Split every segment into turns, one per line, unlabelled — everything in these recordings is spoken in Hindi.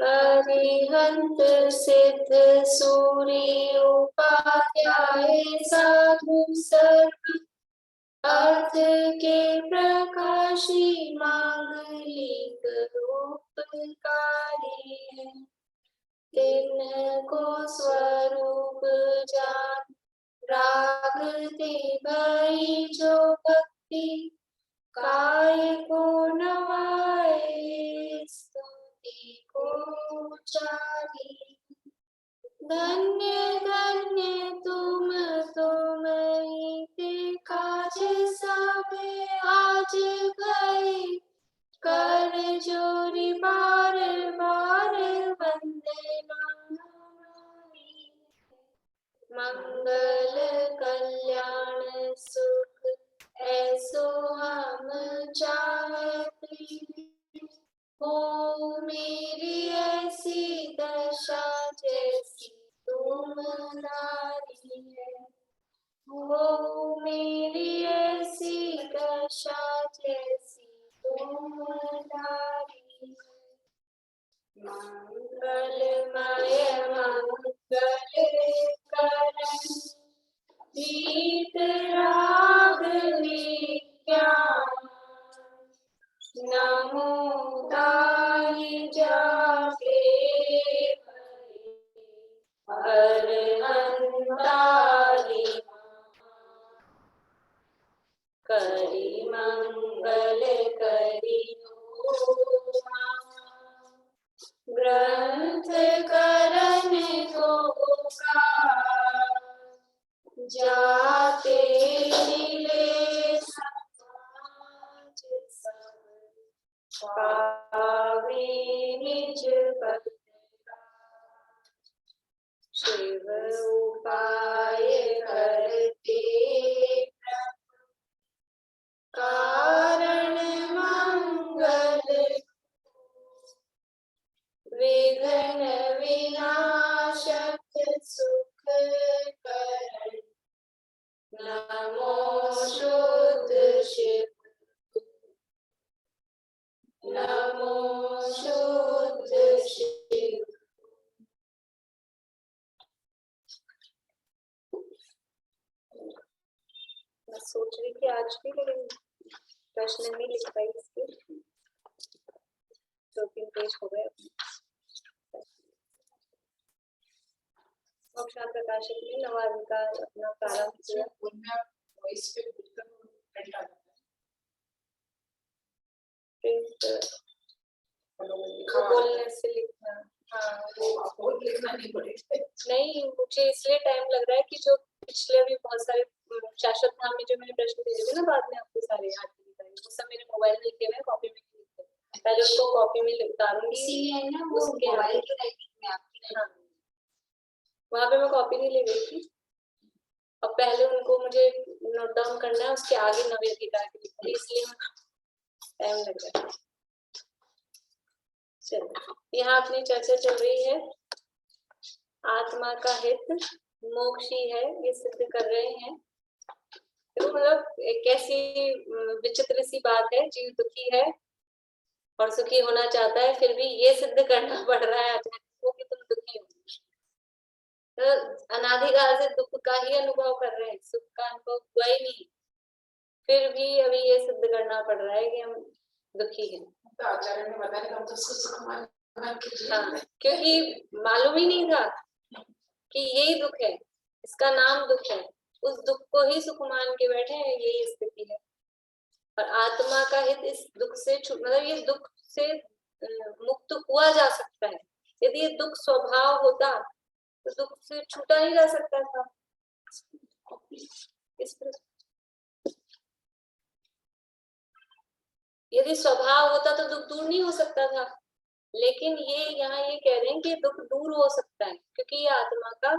अरिहंत सिद्ध सूर्य उपाध्याय साधु सर्व अर्थ के प्रकाशी मांगलिक उपकारी है। तिनको स्वरूप जान रागते भई जो भक्ति काय को नवाए स्तुति को उचारी। धन्य धन्य तुम ही के काज सब आज गए कर जोरी बार बार वंदना। मंगल कल्याण सुख ऐसो हम चाहते हो मेरी ऐसी दशा जैसी तुम नारी है। हो मेरी ऐसी दशा जैसी तुम नारी है। मंगलमय मंगल करण गीत राग विज्ञान नमो ताहि जाके अरहंतारि करि मंगल करि ग्रंथ करन को जाते मिले समाज सब पावे निज पद शिव उपाय करते कारण मंगल विघ्न विनाशक सुख करण नमो शुद्ध शिव नमो शुद्ध शिव। मैं सोच रही थी आज भी लेकिन प्रश्न नहीं लिख पाई इसके 2-3 पेज हो गए। मोक्षा प्रकाशक ने नवाधिकार अपना प्रारंभ किया। बोलने से लिखना, हाँ वो लिखना नहीं पड़ेगा। नहीं, मुझे इसलिए टाइम लग रहा है कि जो पिछले भी बहुत सारे शाश्वत धाम में जो मैंने प्रश्न दिए थे ना बाद में आपको सारे याद नहीं, वो सब मेरे मोबाइल में लिखे हुए हैं, कॉपी में नहीं लिखे। पहले उसको कॉपी में उतारूंगी, इसीलिए ना वो मोबाइल की राइटिंग में आपकी। हाँ, वहाँ पे मैं कॉपी नहीं ले गई थी और पहले उनको मुझे नोट डाउन करना है, उसके आगे नवे अधिकार के लिखना, इसलिए टाइम लग रहा है। चलो, यहाँ अपनी चर्चा चल रही है आत्मा का हित मोक्ष ही है, ये सिद्ध कर रहे हैं। तो मतलब कैसी विचित्र सी बात है, जीव दुखी है और सुखी होना चाहता है, फिर भी ये सिद्ध करना पड़ रहा है को कि तुम दुखी हो। तो अनादिकाल से दुख का ही अनुभव कर रहे हैं, सुख का अनुभव हुआ ही नहीं, फिर भी अभी ये सिद्ध करना पड़ रहा है कि हम दुखी हैं। तो आचार्य ने बताया हम तो सुख मान, हाँ, क्योंकि मालूम ही नहीं था कि यही दुख है, इसका नाम दुख है, उस दुख को ही सुख मान के बैठे हैं, यही स्थिति है। और आत्मा का हित इस दुख से मतलब ये दुख से मुक्त हुआ जा सकता है। यदि ये दुख स्वभाव होता तो दुख से छूटा नहीं जा सकता था। यदि स्वभाव होता तो दुख दूर नहीं हो सकता था, लेकिन ये यहाँ ये कह रहे हैं कि दुख दूर हो सकता है क्योंकि ये आत्मा का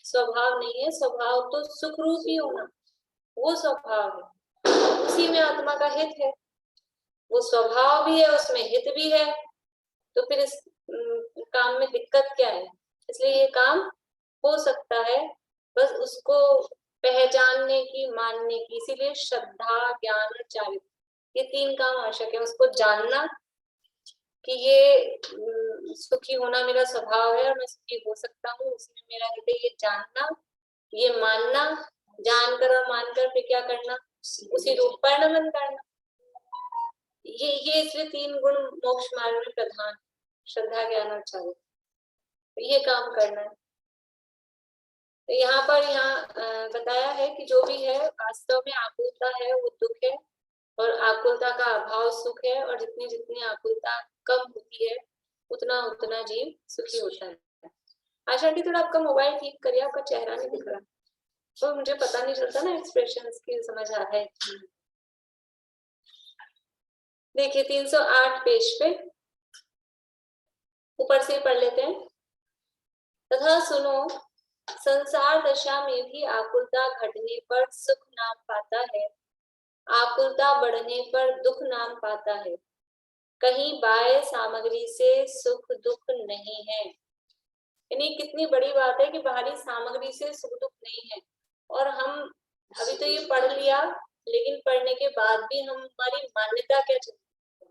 स्वभाव नहीं है। स्वभाव तो सुख रूप ही होना, वो स्वभाव है, उसी में आत्मा का हित है। वो स्वभाव भी है, उसमें हित भी है, तो फिर इस काम में दिक्कत क्या है? इसलिए ये काम हो सकता है, बस उसको पहचानने की, मानने की। इसीलिए श्रद्धा, ज्ञान और चारित्र, ये 3 काम आवश्यक है। उसको जानना कि ये सुखी होना मेरा स्वभाव है और मैं सुखी हो सकता हूँ, उसमें मेरा हृदय ये जानना, ये मानना, जानकर और मानकर फिर क्या करना, उसी रूप पर नमन करना। ये इसलिए 3 गुण मोक्ष मार्ग में प्रधान, श्रद्धा, ज्ञान और चारित्र, तो ये काम करना है। तो यहाँ पर बताया है कि जो भी है वास्तव में आकुलता है वो दुख है, और आकुलता का अभाव सुख है, और जितनी जितनी आकुलता कम होती है उतना उतना जीव सुखी होता है। आशा की थोड़ा आपका मोबाइल ठीक करिए, आपका चेहरा नहीं दिख रहा, तो मुझे पता नहीं चलता ना एक्सप्रेशंस की समझ आ रहा है। देखिए 308 पेज पे ऊपर से पढ़ लेते हैं। तथा सुनो, संसार दशा में भी आकुलता घटने पर सुख नाम पाता है, आकुलता बढ़ने पर दुख नाम पाता है। कहीं बाह्य सामग्री से सुख दुख नहीं है। यानी कितनी बड़ी बात है कि बाहरी सामग्री से सुख दुख नहीं है। और हम अभी तो ये पढ़ लिया, लेकिन पढ़ने के बाद भी हमारी मान्यता क्या चलती है,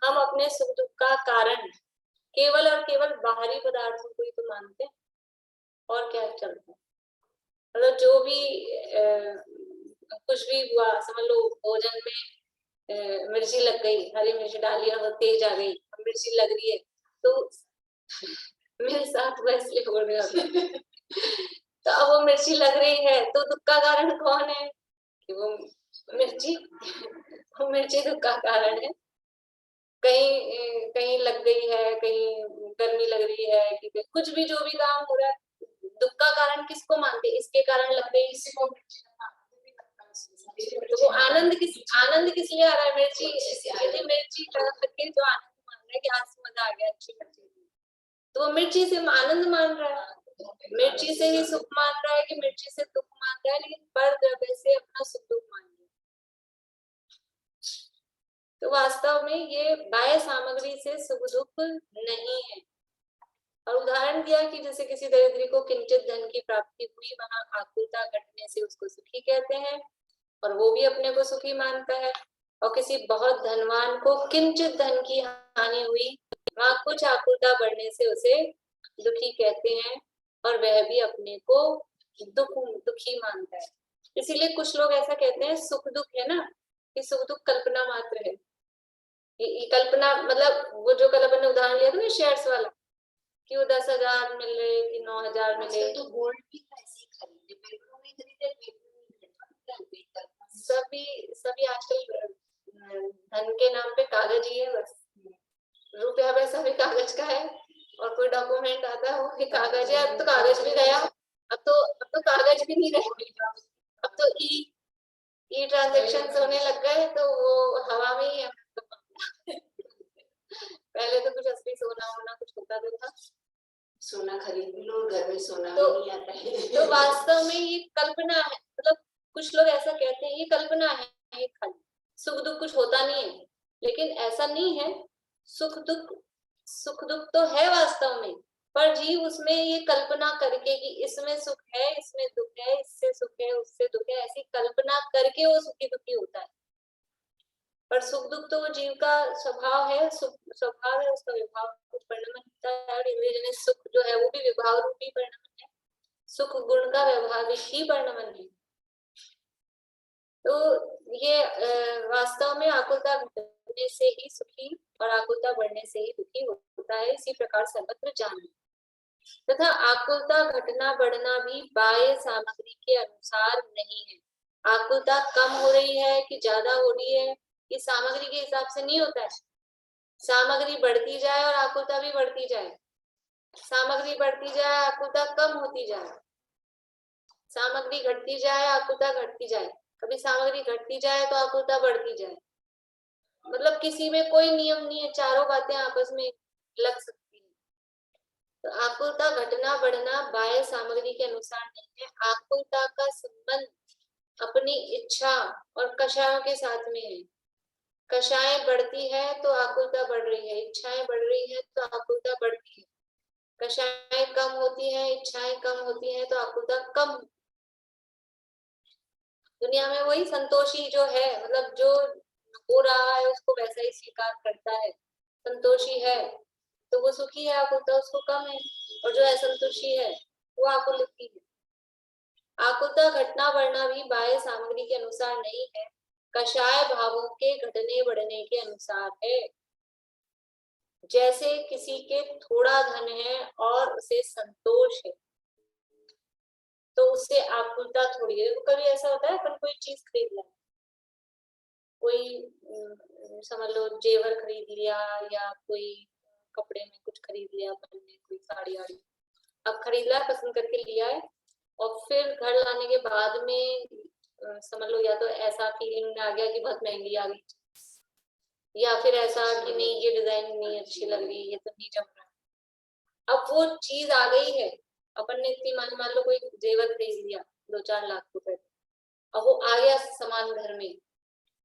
हम अपने सुख दुख का कारण केवल और केवल बाहरी पदार्थों को ही तो मानते हैं, और क्या चलता है। मतलब जो भी कुछ भी हुआ, समझ लो भोजन में मिर्ची लग गई, हरी मिर्ची डाली और तेज आ गई, मिर्ची लग रही है, तो मेरे साथ वो इसलिए हो रहा है तो अब वो मिर्ची लग रही है तो दुख का कारण कौन है कि वो मिर्ची वो मिर्ची दुख का कारण है। कहीं कहीं लग गई है, कहीं गर्मी लग रही है, कि कुछ भी जो भी काम हो रहा है, दुख का कारण किसको मानते, इसके कारण लग गई, इसको तो वो आनंद किस लिए आ रहा है, मिर्ची यदि मिर्ची करके जो आनंद मान रहा है कि आज मजा आ गया, अच्छी मिर्ची, तो वो मिर्ची से आनंद मान रहा है, मिर्ची से ही सुख मान रहा है कि मिर्ची से दुख मान रहा है, लेकिन पर द्रव्य से अपना सुख दुख मान रहा है। तो वास्तव में ये बाह्य सामग्री से सुख दुख नहीं है। और उदाहरण दिया कि जैसे किसी दरिद्री को किंचित धन की प्राप्ति हुई, वहां आकुलता घटने से उसको सुखी कहते हैं, और वो भी अपने को सुखी मानता है। और किसी बहुत धनवान को किंचित धन की हानि हुई, वहां कुछ आकुलता बढ़ने से उसे दुखी कहते हैं, और वह भी अपने को दुखी मानता है। इसीलिए कुछ लोग ऐसा कहते हैं सुख दुख है ना, कि सुख दुख कल्पना मात्र है। ये कल्पना मतलब वो जो कल अपन ने उदाहरण लिया था ना शेयर्स वाला, कि वो 10,000 मिले कि 9,000 मिले, तो गोल्ड भी कैसे खरीदे, सभी आजकल धन के नाम पे कागज ही है, बस रुपया पैसा भी कागज का है, और कोई डॉक्यूमेंट आता है वो भी कागज है। अब तो कागज भी गया, अब तो कागज भी नहीं रहे, अब तो ई ट्रांजेक्शन होने लग गए, तो वो हवा में ही है। पहले तो कुछ असली सोना वोना कुछ होता तो था, सोना खरीद लो, घर में सोना तो नहीं आता है। तो वास्तव में ये कल्पना है, मतलब कुछ लोग ऐसा कहते हैं ये कल्पना है, ये खाली सुख दुख कुछ होता नहीं है, लेकिन ऐसा नहीं है। सुख दुख तो है वास्तव में, पर जीव उसमें ये कल्पना करके कि इसमें सुख है, इसमें दुख है, इससे सुख है, उससे दुख है, ऐसी कल्पना करके वो सुखी दुखी होता है। पर सुख दुख तो वो जीव का स्वभाव है, स्वभाव है, उसका विभाव कुछ परिणाम होता है, और इंद्रिय सुख जो है वो भी विभाव रूपी परिणाम है, सुख गुण का व्यवहारिक ही परिणाम है। तो ये वास्तव में आकुलता घटने से ही सुखी और आकुलता बढ़ने से ही दुखी होता है, इसी प्रकार सर्वत्र जानिए। तथा आकुलता घटना बढ़ना भी बाह्य सामग्री के अनुसार नहीं है। आकुलता कम हो रही है कि ज्यादा हो रही है, ये सामग्री के हिसाब से नहीं होता है। सामग्री बढ़ती जाए और आकुलता भी बढ़ती जाए, सामग्री बढ़ती जाए आकुलता कम होती जाए, सामग्री घटती जाए आकुलता घटती जाए, कभी सामग्री घटती जाए तो आकुलता बढ़ती जाए, मतलब किसी में कोई नियम नहीं है, चारों बातें आपस में लग सकती है। तो आकुलता घटना बढ़ना बाह्य सामग्री के अनुसार नहीं है। आकुलता का संबंध अपनी इच्छा और कषायों के साथ में है। कषाएं बढ़ती है तो आकुलता बढ़ रही है, इच्छाएं बढ़ रही है तो आकुलता बढ़ती है। कषाएं कम होती है, इच्छाएं कम होती है तो आकुलता कम। दुनिया में वही संतोषी जो है, मतलब जो हो रहा है उसको वैसा ही स्वीकार करता है, संतोषी है। तो वो सुखी है, आकुलता उसको कम है। और जो असंतुष्टि है वो आकुलती है। आकुलता घटना बढ़ना भी बाह्य सामग्री के अनुसार नहीं है, कषाय भावों के घटने बढ़ने के अनुसार है। जैसे किसी के थोड़ा धन है और उसे संतोष है, तो उससे आकुलता थोड़ी है। कभी ऐसा होता है अपन कोई चीज खरीद लें, कोई समझ लो जेवर खरीद लिया या कोई कपड़े में कुछ खरीद लिया अपन ने, कोई साड़ी आड़ी अब खरीद लिया, पसंद करके लिया है, और फिर घर लाने के बाद में समझ लो या तो ऐसा फीलिंग में आ गया कि बहुत महंगी आ गई, या फिर ऐसा कि नहीं ये डिजाइन नहीं अच्छी लग रही, ये तो नहीं जम रहा। अब वो चीज आ गई है, अपन ने इतनी मान लो कोई जेवर खरीद लिया 2-4 लाख रुपए, अब वो आ गया सामान घर में,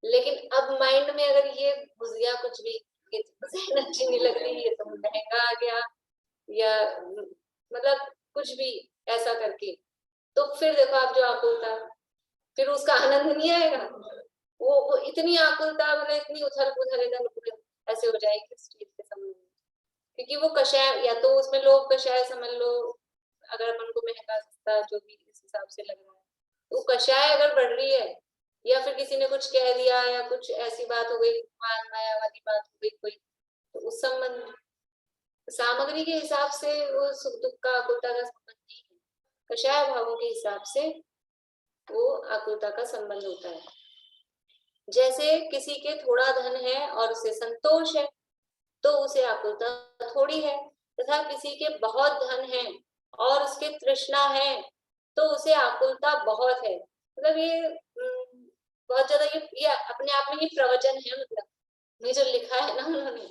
लेकिन अब माइंड में अगर ये घुस गया कुछ भी, ये डिजाइन अच्छी नहीं लग रही, ये तो महंगा आ गया, या मतलब कुछ भी ऐसा करके, तो फिर देखो आप जो आकुलता, फिर उसका आनंद नहीं आएगा। वो इतनी आकुलता, मतलब इतनी उथल पुथल इधर ऐसे हो जाएगी उस चीज के संबंध में, क्योंकि वो कषाय, या तो उसमें लोग कषाय समझ लो, अगर अपन को महंगा सस्ता जो भी इस हिसाब से लग रहा है, तो कषाय अगर बढ़ रही है, या फिर किसी ने कुछ कह दिया या कुछ ऐसी बात हो गई, मान माया वाली बात हो गई कोई, तो उस संबंध सामग्री के हिसाब से वो सुख दुख का आकुलता का संबंध नहीं है, कषाय भावों के हिसाब से वो आकुलता का संबंध होता है। जैसे किसी के थोड़ा धन है और उसे संतोष है, तो उसे आकुलता थोड़ी है, तथा किसी के बहुत धन है और उसके तृष्णा है, तो उसे आकुलता बहुत है। मतलब ये बहुत ज्यादा ये अपने आप में ही प्रवचन है, मतलब ये जो लिखा है ना उन्होंने,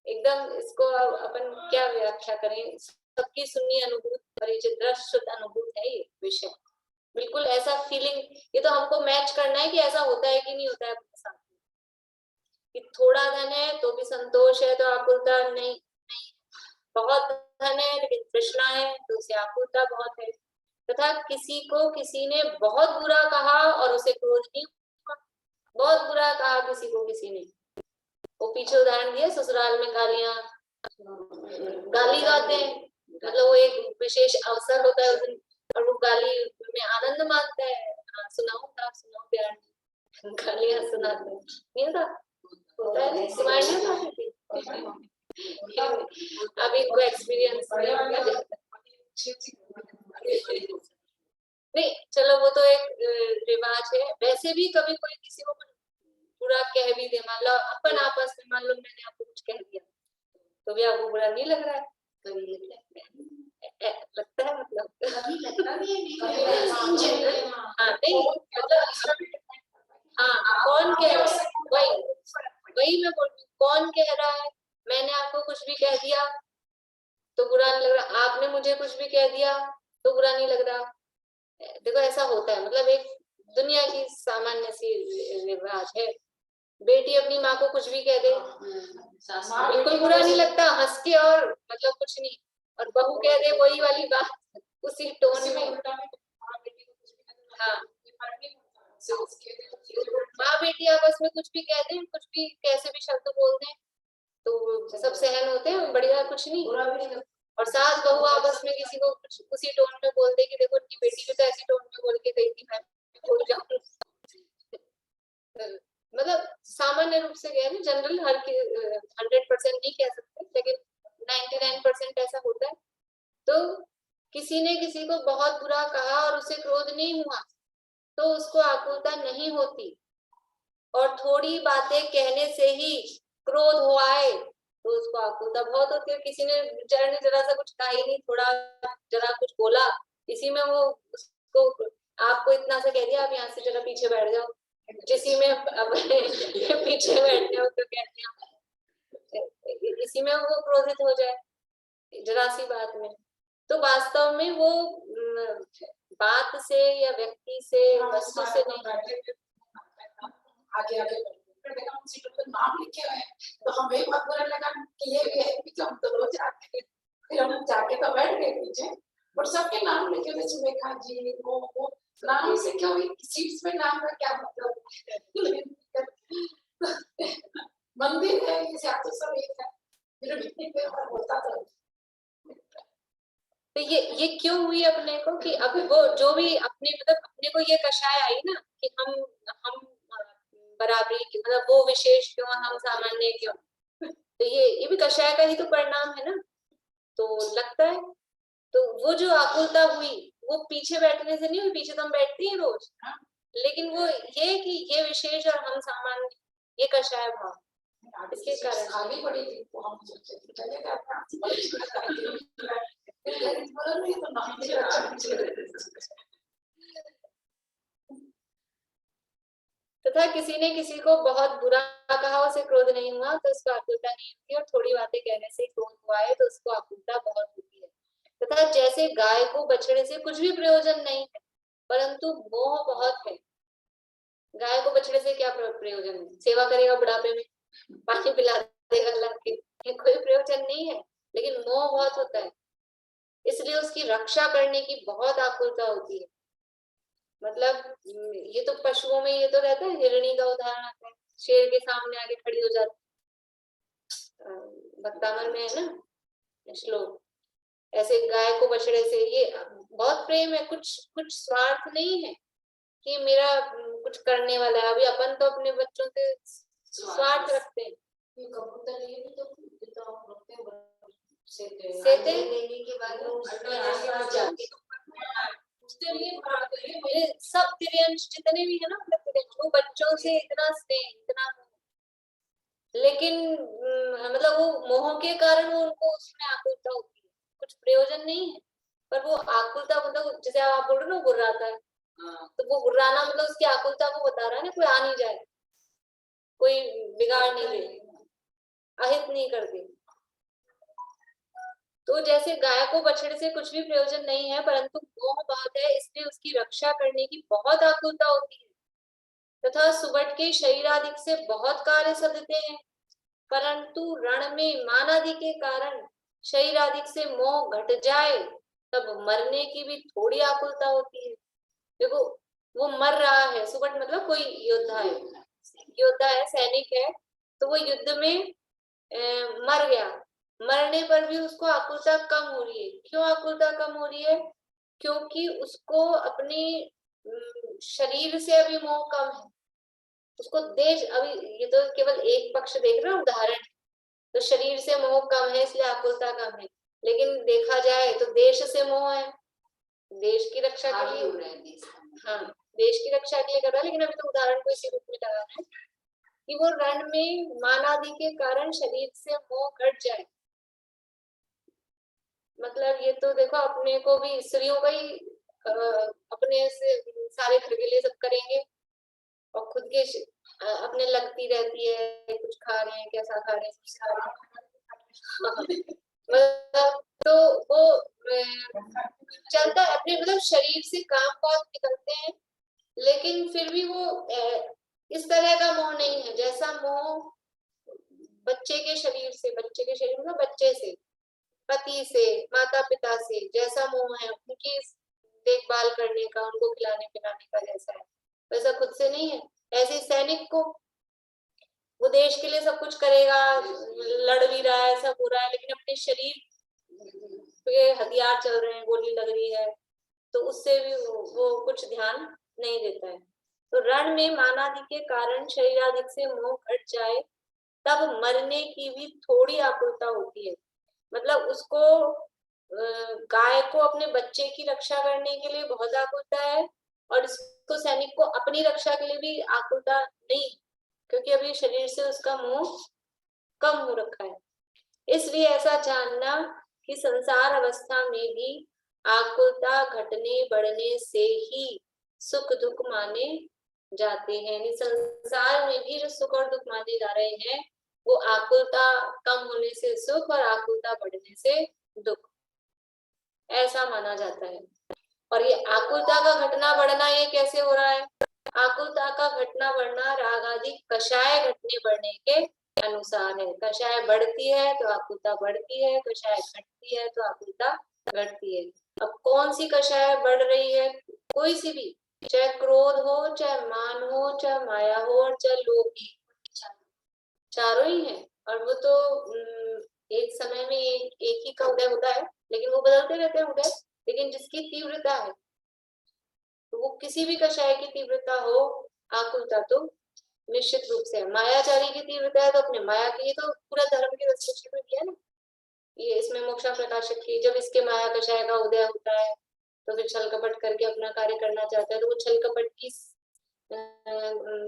एकदम इसको अपन क्या व्याख्या करें, सबकी सुन्नी अनुभूत और ये जो दृश्य शुद्ध अनुभूत है ये विषय, बिल्कुल ऐसा फीलिंग, ये तो हमको मैच करना है कि ऐसा होता है कि नहीं होता है अपने साथ, कि थोड़ा धन है तो भी संतोष है तो आकुलता नहीं, बहुत धन है लेकिन तृष्णा है तो उसे आकुलता बहुत है। तथा किसी को किसी ने बहुत बुरा कहा और उसे क्रोध नहीं हुआ, बहुत बुरा कहा किसी को किसी ने, वो पीछे उदाहरण दिया ससुराल में गालियां, गाली गाते हैं, मतलब वो एक विशेष अवसर होता है उस दिन, और वो गाली में आनंद मानता है। सुनाओ आप, सुनाओ प्यार, गालियां सुनाते हैं, नहीं होता, होता है, सुनाई नहीं होता अभी इनको एक्सपीरियंस नहीं, चलो वो तो एक रिवाज है। वैसे भी कभी कोई किसी को बुरा कह भी दे, मान लो अपन आपस में, मान लो मैंने आपको कुछ कह दिया, तो भी आपको बुरा नहीं लग रहा है, कभी लगता है, मतलब हाँ नहीं मतलब हाँ, कौन कह रहा है, वही मैं बोल रही हूँ, कौन कह रहा है, मैंने आपको कुछ भी कह दिया तो बुरा नहीं लग रहा, आपने मुझे कुछ भी कह दिया तो बुरा नहीं लग रहा। देखो ऐसा होता है, मतलब एक दुनिया की सामान्य सी रिवाज है। बेटी अपनी माँ को कुछ भी कह दे बिल्कुल बुरा नहीं लगता, हंस के, और मतलब कुछ नहीं, और बहू कह दे वही वाली बात उसी टोन में, हाँ माँ बेटी आपस में कुछ भी कह दें, कुछ भी कैसे भी शब्द बोल दें तो सब सहन होते हैं, बढ़िया कुछ नहीं। और सास बहू आपस में किसी को कुछ उसी टोन में बोल दे कि देखो उनकी बेटी भी तो ऐसी टोन में बोल के गई थी, मैं भूल जाऊं, मतलब सामान्य रूप से कह रहे, जनरल हर 100% नहीं कह सकते, लेकिन 99% ऐसा होता है। तो किसी ने किसी को बहुत बुरा कहा और उसे क्रोध नहीं हुआ तो उसको आकुलता नहीं होती, और थोड़ी बातें कहने से ही क्रोध हो आए तो उसको आकुलता बहुत होती है। किसी ने जरा सा कुछ कहा ही नहीं, थोड़ा जरा कुछ बोला, इसी में वो उसको आपको इतना सा कह दिया, आप यहाँ से जरा पीछे बैठ जाओ, जिसी में पीछे बैठने हो तो कहते हैं, इसी में वो क्रोधित हो जाए जरा सी बात में। तो वास्तव में वो बात से या व्यक्ति से वस्तु से नहीं,
आगे आगे फिर देखा हम सीटों पे नाम लिखे हुए हैं, तो हमें बहुत बुरा लगा कि ये भी है कि हम तो रोज आते हैं, फिर हम जाके तो बैठ गए पीछे, और सबके नाम लिखे हुए, सुरेखा जी, वो नाम से क्या हुई, सीट्स में नाम का क्या मतलब, मंदिर है, इसे आप तो सब एक है, मेरे मिट्टी पे और बोलता तो
तो ये क्यों हुई अपने को कि अब वो जो भी अपने मतलब अपने को ये कषाय आई ना कि हम बराबरी की मतलब वो विशेष क्यों हम सामान्य क्यों, तो ये भी कषाय का ही तो परिणाम है ना। तो लगता है तो वो जो आकुलता हुई वो पीछे बैठने से नहीं हुई, पीछे तो हम बैठते हैं रोज, लेकिन वो ये कि ये विशेष और हम सामान्य, ये कषाय भाव इसके कारण
खाली पड़ी थी तो हम सोचे चलेगा अपना तो
तथा किसी ने किसी को बहुत बुरा कहा उसे क्रोध नहीं हुआ तो उसको आकुलता नहीं होती, और थोड़ी बातें कहने से क्रोध हुआ है तो उसको आकुलता बहुत होती है। तथा जैसे गाय को बछड़े से कुछ भी प्रयोजन नहीं है परंतु मोह बहुत है। गाय को बछड़े से क्या प्रयोजन है, सेवा करेगा बुढ़ापे में, पानी पिला देगा ला के, कोई प्रयोजन नहीं है, लेकिन मोह बहुत होता है इसलिए उसकी रक्षा करने की बहुत आकुलता होती है। मतलब ये तो पशुओं में ये तो रहता है, हिरणी का उदाहरण आता है, शेर के सामने आके खड़ी हो जाती, भक्तामन में है ना श्लोक। ऐसे गाय को बछड़े से ये बहुत प्रेम है, कुछ कुछ स्वार्थ नहीं है कि मेरा कुछ करने वाला है। अभी अपन तो अपने बच्चों से स्वार्थ रखते हैं,
कबूतर ये भी तो हम रखते हैं
सेते
लेने के बाद
मेरे सब तिर्यंश जितने भी है ना, मतलब तिर्यंश, वो बच्चों से इतना स्नेह इतना, लेकिन मतलब वो मोह के कारण वो उनको उसमें आकुलता होती है, कुछ प्रयोजन नहीं है, पर वो आकुलता मतलब जैसे आप बोल रहे हो ना गुर्राता है, तो वो गुर्राना मतलब उसकी आकुलता को बता रहा है ना, कोई आ नहीं जाए, कोई बिगाड़ नहीं दे, अहित नहीं कर दे। तो जैसे गाय को बछड़े से कुछ भी प्रयोजन नहीं है परंतु मोह बहुत है इसलिए उसकी रक्षा करने की बहुत आकुलता होती है। तथा सुबट के शरीर आदि से बहुत कार्य सधते हैं परंतु रण में मान आदि के कारण शरीर आदि से मोह घट जाए तब मरने की भी थोड़ी आकुलता होती है। देखो वो मर रहा है, सुबट मतलब कोई योद्धा है, योद्धा है, सैनिक है, तो वो युद्ध में मर गया, मरने पर भी उसको आकुलता कम हो रही है। क्यों आकुलता कम हो रही है? क्योंकि उसको अपने शरीर से अभी मोह कम है, उसको देश, अभी ये तो केवल एक पक्ष देख रहे हो उदाहरण, तो शरीर से मोह कम है इसलिए आकुलता कम है, लेकिन देखा जाए तो देश से मोह है, देश की रक्षा के लिए हो रहा है, हाँ देश की रक्षा के लिए कर रहा है, लेकिन अभी तो उदाहरण को इसी रूप में लगा रहे हैं कि वो रण में मान आदि के कारण शरीर से मोह घट जाए। मतलब ये तो देखो अपने को भी स्त्रियों का ही अपने से सारे घर के लिए सब करेंगे और खुद के अपने लगती रहती है, कुछ खा रहे हैं कैसा खा रहे हैं कुछ खा रहे हैं मतलब तो वो चलता है अपने, मतलब शरीर से काम बहुत निकलते हैं, लेकिन फिर भी वो इस तरह का मोह नहीं है जैसा मोह बच्चे के शरीर से, बच्चे के शरीर मतलब बच्चे से, पति से, माता पिता से जैसा मोह है उनकी देखभाल करने का, उनको खिलाने पिलाने का जैसा है, वैसा खुद से नहीं है। ऐसे सैनिक को वो देश के लिए सब कुछ करेगा, लड़ भी रहा है, सब हो रहा है, लेकिन अपने शरीर पे हथियार चल रहे हैं, गोली लग रही है, तो उससे भी वो कुछ ध्यान नहीं देता है। तो रण में मानादि के कारण शरीर आदि से मोह घट जाए तब मरने की भी थोड़ी आकुलता होती है। मतलब उसको गाय को अपने बच्चे की रक्षा करने के लिए बहुत आकुलता है और इसको सैनिक को अपनी रक्षा के लिए भी आकुलता नहीं, क्योंकि अभी शरीर से उसका मोह कम हो रखा है। इसलिए ऐसा जानना कि संसार अवस्था में भी आकुलता घटने बढ़ने से ही सुख दुख माने जाते हैं। यानी संसार में भी जो सुख और दुख माने जा रहे हैं वो आकुलता कम होने से सुख और आकुलता बढ़ने से दुख, ऐसा माना जाता है। और ये आकुलता का घटना बढ़ना ये कैसे हो रहा है? आकुलता का घटना बढ़ना राग आदि कषाय घटने बढ़ने के अनुसार है। कषाय बढ़ती है तो आकुलता बढ़ती है, कषाय घटती है तो आकुलता घटती है। अब कौन सी कषाय बढ़ रही है? कोई सी भी, चाहे क्रोध हो, चाहे मान हो, चाहे माया हो और चाहे लोभ, चारों ही है। और वो तो एक समय में एक ही का उदय होता है, लेकिन वो बदलते रहते हैं उदय। लेकिन जिसकी तीव्रता है, तो वो किसी भी कषाय की तीव्रता हो, आकुलता तो निश्चित रूप से है। मायाचारी की तीव्रता है तो अपने माया की, ये तो पूरा धर्म के दृष्टि में दिया ना। ये इसमें मोक्षा प्रकाशक की, जब इसके माया कषाय का उदय होता है तो फिर छल कपट करके अपना कार्य करना चाहता है, तो वो छल कपट की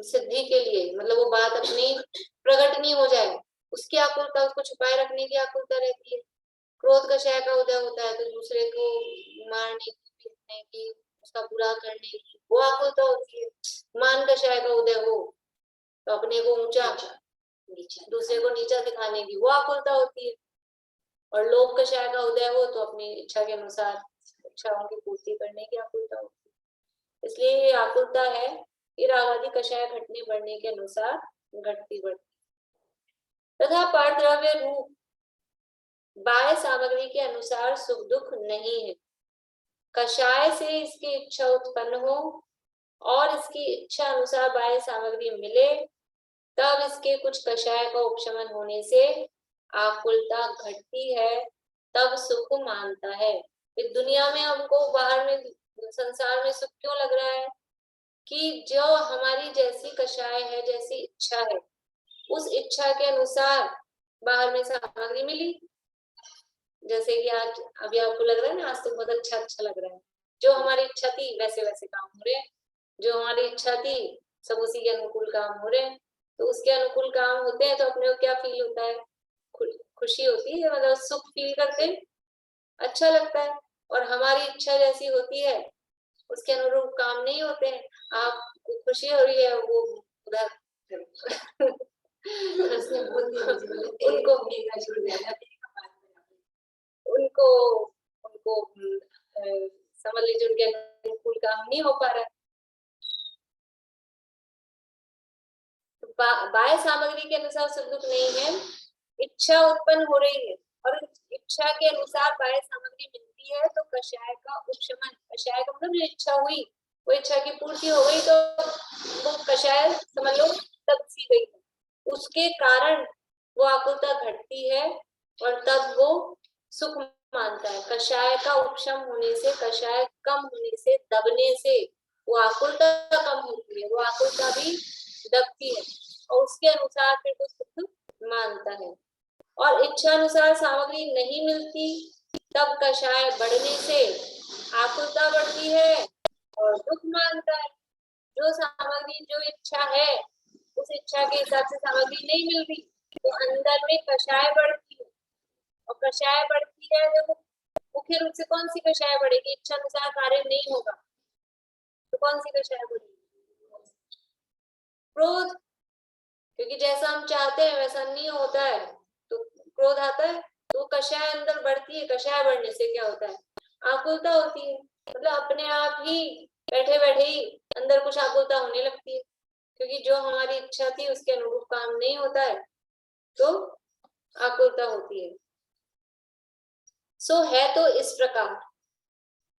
सिद्धि के लिए, मतलब वो बात अपनी प्रकट नहीं हो जाए, उसकी आकुलता, उसको छुपाए रखने की आकुलता रहती है। क्रोध कषाय का उदय होता है तो दूसरे को मारने की, पीटने की, उसका बुरा करने की, वो आकुलता होती है। मान कषाय का उदय हो तो अपने को ऊंचा, दूसरे को नीचा दिखाने की वो आकुलता होती है। और लोभ कषाय का उदय हो तो अपनी इच्छा के अनुसार इच्छाओं की पूर्ति करने की आकुलता होती है। इसलिए ये आकुलता है, ये रागादि कषाय घटने बढ़ने के अनुसार घटती बढ़ती। तथा परद्रव्य रूप बाह्य सामग्री के अनुसार सुख दुख नहीं है। कषाय से इसकी इच्छा उत्पन्न हो और इसकी इच्छा अनुसार बाह्य सामग्री मिले, तब इसके कुछ कषाय का उपशमन होने से आकुलता घटती है, तब सुख मानता है। इस दुनिया में हमको बाहर में संसार में सुख क्यों लग रहा है? कि जो हमारी जैसी कषाय है, जैसी इच्छा है, उस इच्छा के अनुसार बाहर में सामग्री मिली। जैसे कि आज अभी आपको लग रहा है ना, आज तो बहुत अच्छा लग रहा है, जो हमारी इच्छा थी वैसे वैसे काम हो रहे हैं, जो हमारी इच्छा थी सब उसी के अनुकूल काम हो रहे हैं। तो उसके अनुकूल काम होते हैं तो अपने को क्या फील होता है? खुशी होती है, मतलब सुख फील करते हैं, अच्छा लगता है। और हमारी इच्छा जैसी होती है उसके अनुरूप काम नहीं होते हैं, आपको खुशी हो रही है, वो उधर उनको उनको उनको समझ लीजिए उनके अनुकूल काम नहीं हो पा रहा है। बाह्य सामग्री के अनुसार सुख दुख नहीं है, इच्छा उत्पन्न हो रही है और इच्छा के अनुसार बाह्य सामग्री मिलती है तो कषाय का उपशमन, कषाय का मतलब जो इच्छा हुई वो इच्छा की पूर्ति हो गई तो वो कषाय समझ लो तब सी गई, उसके कारण वो आकुलता घटती है और तब वो सुख मानता है। कषाय का उपशम होने से, कषाय कम होने से, दबने से वो आकुलता कम होती है, वो आकुलता भी दबती है और उसके अनुसार फिर वो सुख मानता है। और इच्छा अनुसार सामग्री नहीं मिलती तब कषाय बढ़ने से आकुलता बढ़ती है और दुख मानता है। जो सामग्री, जो इच्छा है, उस इच्छा के हिसाब से सामग्री नहीं मिल रही तो अंदर में कषाय बढ़ती है और कषाय बढ़ती है तो मुख्य रूप से कौन सी कषाय बढ़ेगी? इच्छा अनुसार कार्य नहीं होगा तो कौन सी कषाय बढ़ेगी? क्रोध, क्योंकि जैसा हम चाहते हैं वैसा नहीं होता है तो क्रोध आता है, तो कषाय अंदर बढ़ती है। कषाय बढ़ने से क्या होता है? आकुलता होती है, मतलब अपने आप ही बैठे बैठे ही अंदर कुछ आकुलता होने लगती है, क्योंकि जो हमारी इच्छा थी उसके अनुरूप काम नहीं होता है तो आकुलता होती है। सो है तो इस प्रकार,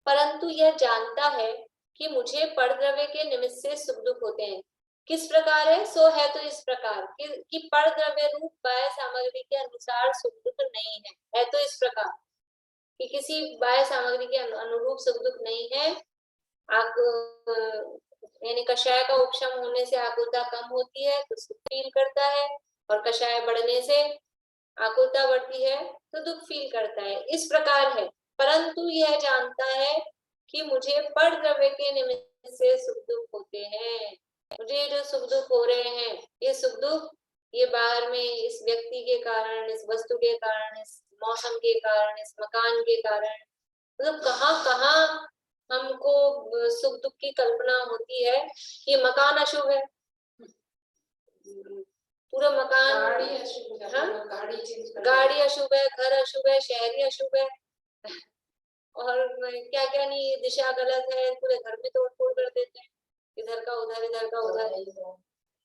परंतु यह जानता है कि मुझे परद्रव्य के निमित्त से सुख दुख होते हैं। किस प्रकार है? सो है तो इस प्रकार कि परद्रव्य रूप बाह्य सामग्री के अनुसार सुख दुख नहीं है तो इस प्रकार कि किसी बाह्य सामग्री के अनुरूप सुख दुख नहीं है। यानी कषाय का उपशम होने से आकुलता कम होती है तो सुख फील करता है और कषाय बढ़ने से आकुलता बढ़ती है तो दुख फील करता है। इस प्रकार है, परंतु यह जानता है कि मुझे परद्रव्य के निमित्त से सुख दुख होते हैं। मुझे जो सुख दुख हो रहे हैं, ये सुख दुख ये बाहर में इस व्यक्ति के कारण, इस वस्तु के कारण, इस मौसम के कारण, इस मकान के कारण, मतलब कहाँ कहाँ हमको सुख दुख की कल्पना होती है कि मकान अशुभ है, पूरा मकान, गाड़ी अशुभ है, घर अशुभ है, शहरी अशुभ है और क्या क्या नहीं, दिशा गलत है, पूरे घर में तोड़ फोड़ कर देते हैं, इधर का उधर, इधर का उधर।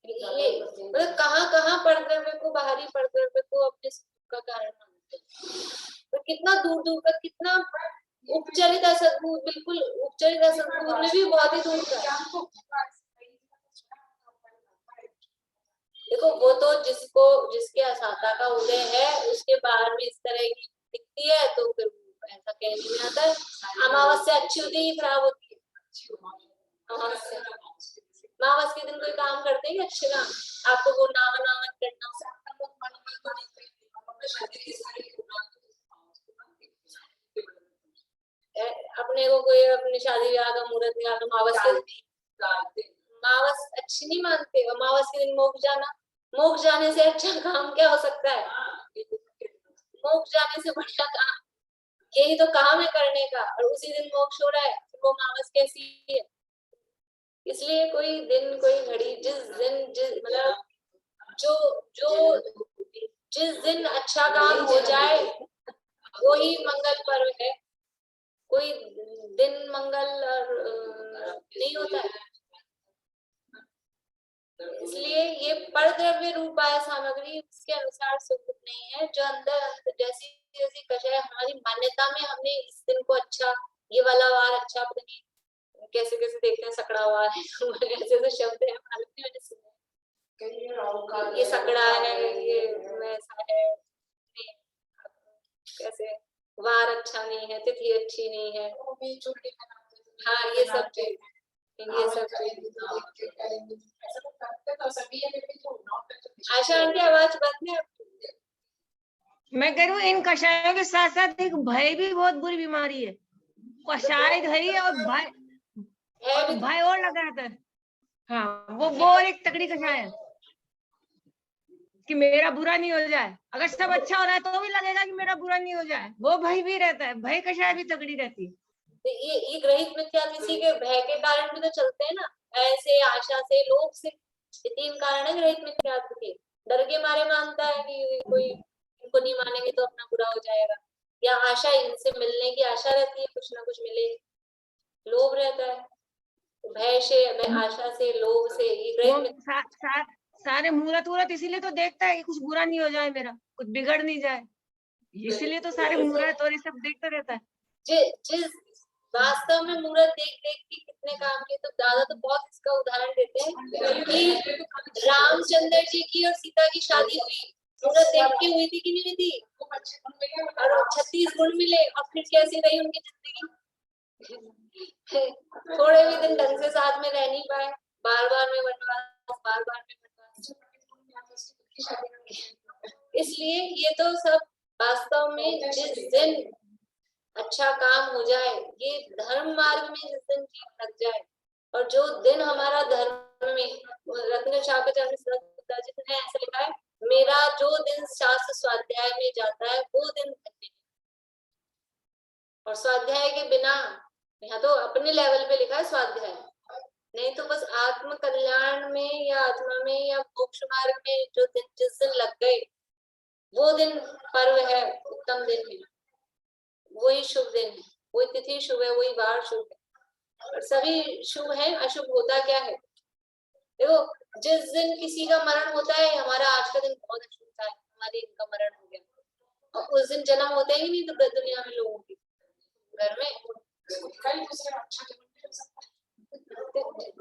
ये मतलब कहाँ कहाँ परद्रव्य को, बाहरी परद्रव्य को अपने सुख का कारण मानते हैं। तो कितना दूर दूर तक, कितना उपचरित असद्गुण, बिल्कुल उपचरित असद्गुण में भी बहुत ही दूर का। देखो वो तो जिसके असाता का उदय है उसके बाहर में इस तरह की दिखती है तो फिर ऐसा कहने में आता है। अमावस्या अच्छी होती है खराब होती है? अमावस्या अमावस के दिन कोई काम करते हैं अच्छे काम? आपको वो नावन नावन करना अपने को कोई अपनी शादी ब्याह का मुहूर्त निकालना अमावस अच्छी नहीं मानते? अमावस के दिन मोक्ष जाने से अच्छा काम क्या हो सकता है? मोक्ष जाने से बढ़िया काम यही तो काम है करने का, और उसी दिन मोक्ष हो रहा है, वो अमावस कैसी है? इसलिए कोई दिन कोई घड़ी जिस मतलब जो जो जिस दिन अच्छा काम हो जाए वो ही मंगल पर्व है। कोई दिन मंगल और नहीं होता है। इसलिए ये परद्रव्य रूप आय सामग्री इसके अनुसार सुख नहीं है, जो अंदर जैसी जैसी कषाय हमारी मान्यता में हमने इस दिन को अच्छा, ये वाला वार अच्छा, पता नहीं कैसे कैसे देखते हैं सकड़ा हुआ है ऐसे ऐसे शब्द है मालूम नहीं, मैंने सुना ये सकड़ा है, ये वैसा है, कैसे वार अच्छा नहीं है, तिथि अच्छी नहीं है, हाँ ये सब चीज आशा आंटी आवाज बंद है?
मैं कह रही हूँ इन कषायों के साथ साथ एक भय भी बहुत बुरी बीमारी है। कषाय है और भय और लगा रहता है। हाँ वो और एक तगड़ी कषाय है कि मेरा बुरा नहीं हो जाए। अगर सब अच्छा हो रहा है तो भी लगेगा कि मेरा बुरा नहीं हो जाए, वो भय भी रहता है। भय कषाय भी तगड़ी रहती है।
तो ये ग्रहित मिथ्या किसी के भय के कारण भी तो चलते हैं ना, ऐसे आशा से लोभ से, ये तीन कारण है ग्रहित मिथ्या के। डर के मारे मानता है कि कोई इनको नहीं मानेंगे तो अपना बुरा हो जाएगा, या आशा इनसे मिलने की आशा रहती है, कुछ ना कुछ मिले, लोभ रहता है। भय से, आशा से, लोभ से, ये ग्रहित
सारे मुहूर्त इसीलिए तो देखता है कि कुछ बुरा नहीं हो जाए, मेरा कुछ बिगड़ नहीं जाए, इसीलिए तो सारे मुहूर्त और ये सब देखता रहता है।
जिस वास्तव में मुहूर्त देख देख के कितने काम किए, तो दादा तो बहुत इसका उदाहरण देते हैं कि रामचंद्र जी की और सीता की शादी हुई, मुहूर्त देख के हुई थी कि नहीं हुई थी, और 36 गुण मिले, और फिर कैसी रही उनकी जिंदगी। थोड़े भी दिन ढंग से साथ में रह नहीं पाए, बार बार में वनवास, बार बार में वनवास। इसलिए ये तो सब वास्तव में जिस दिन अच्छा काम हो जाए, ये धर्म मार्ग में जिस दिन जीव लग जाए, और जो दिन हमारा धर्म में रत्न शाकचरण ने ऐसा लिखा है, मेरा जो दिन शास्त्र स्वाध्याय में जाता है वो दिन धन्य है। और स्वाध्याय के बिना, यहाँ तो अपने लेवल पे लिखा है स्वाध्याय, नहीं तो बस आत्म कल्याण में या आत्मा में या मोक्ष मार्ग में जो दिन जिस दिन लग गए वो दिन पर्व है, उत्तम दिन है, वही शुभ दिन है, वही तिथि शुभ है, वही वार शुभ है। और सभी शुभ है, अशुभ होता क्या है? देखो जिस दिन किसी का मरण होता है, हमारा आज का दिन बहुत अशुभ था, हमारे इनका मरण हो गया, और उस दिन जन्म होता ही नहीं तो दुनिया में लोगों के घर में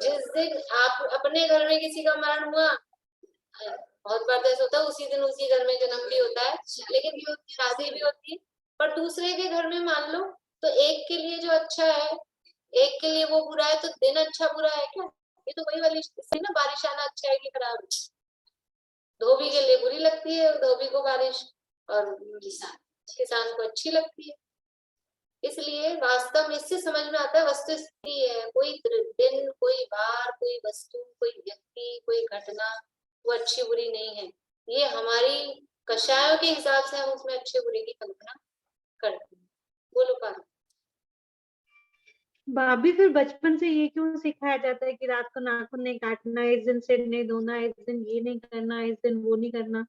जिस दिन आप अपने घर में किसी का मरण हुआ, बहुत बार ऐसा होता है उसी दिन उसी घर में जन्म भी होता है, लेकिन शादी भी होती है, पर दूसरे के घर में मान लो तो एक के लिए जो अच्छा है, एक के लिए वो बुरा है, तो दिन अच्छा बुरा है क्या? ये तो वही वाली इससे ना, बारिश आना अच्छा है कि खराब है? धोबी के लिए बुरी लगती है धोबी को बारिश, और किसान को अच्छी लगती है। इसलिए वास्तव में इससे समझ में आता है वस्तु स्थिति है, कोई दिन, कोई वार, कोई वस्तु, कोई व्यक्ति, कोई घटना वो अच्छी बुरी नहीं है। ये हमारी कषायों के हिसाब से हम उसमें अच्छे बुरे की कल्पना करते हैं। बोलो पारो।
भाभी फिर बचपन से ये क्यों सिखाया जाता है कि रात को नाखून नहीं काटना, इस दिन सिर नहीं धोना, इस दिन ये नहीं करना, इस दिन वो नहीं करना?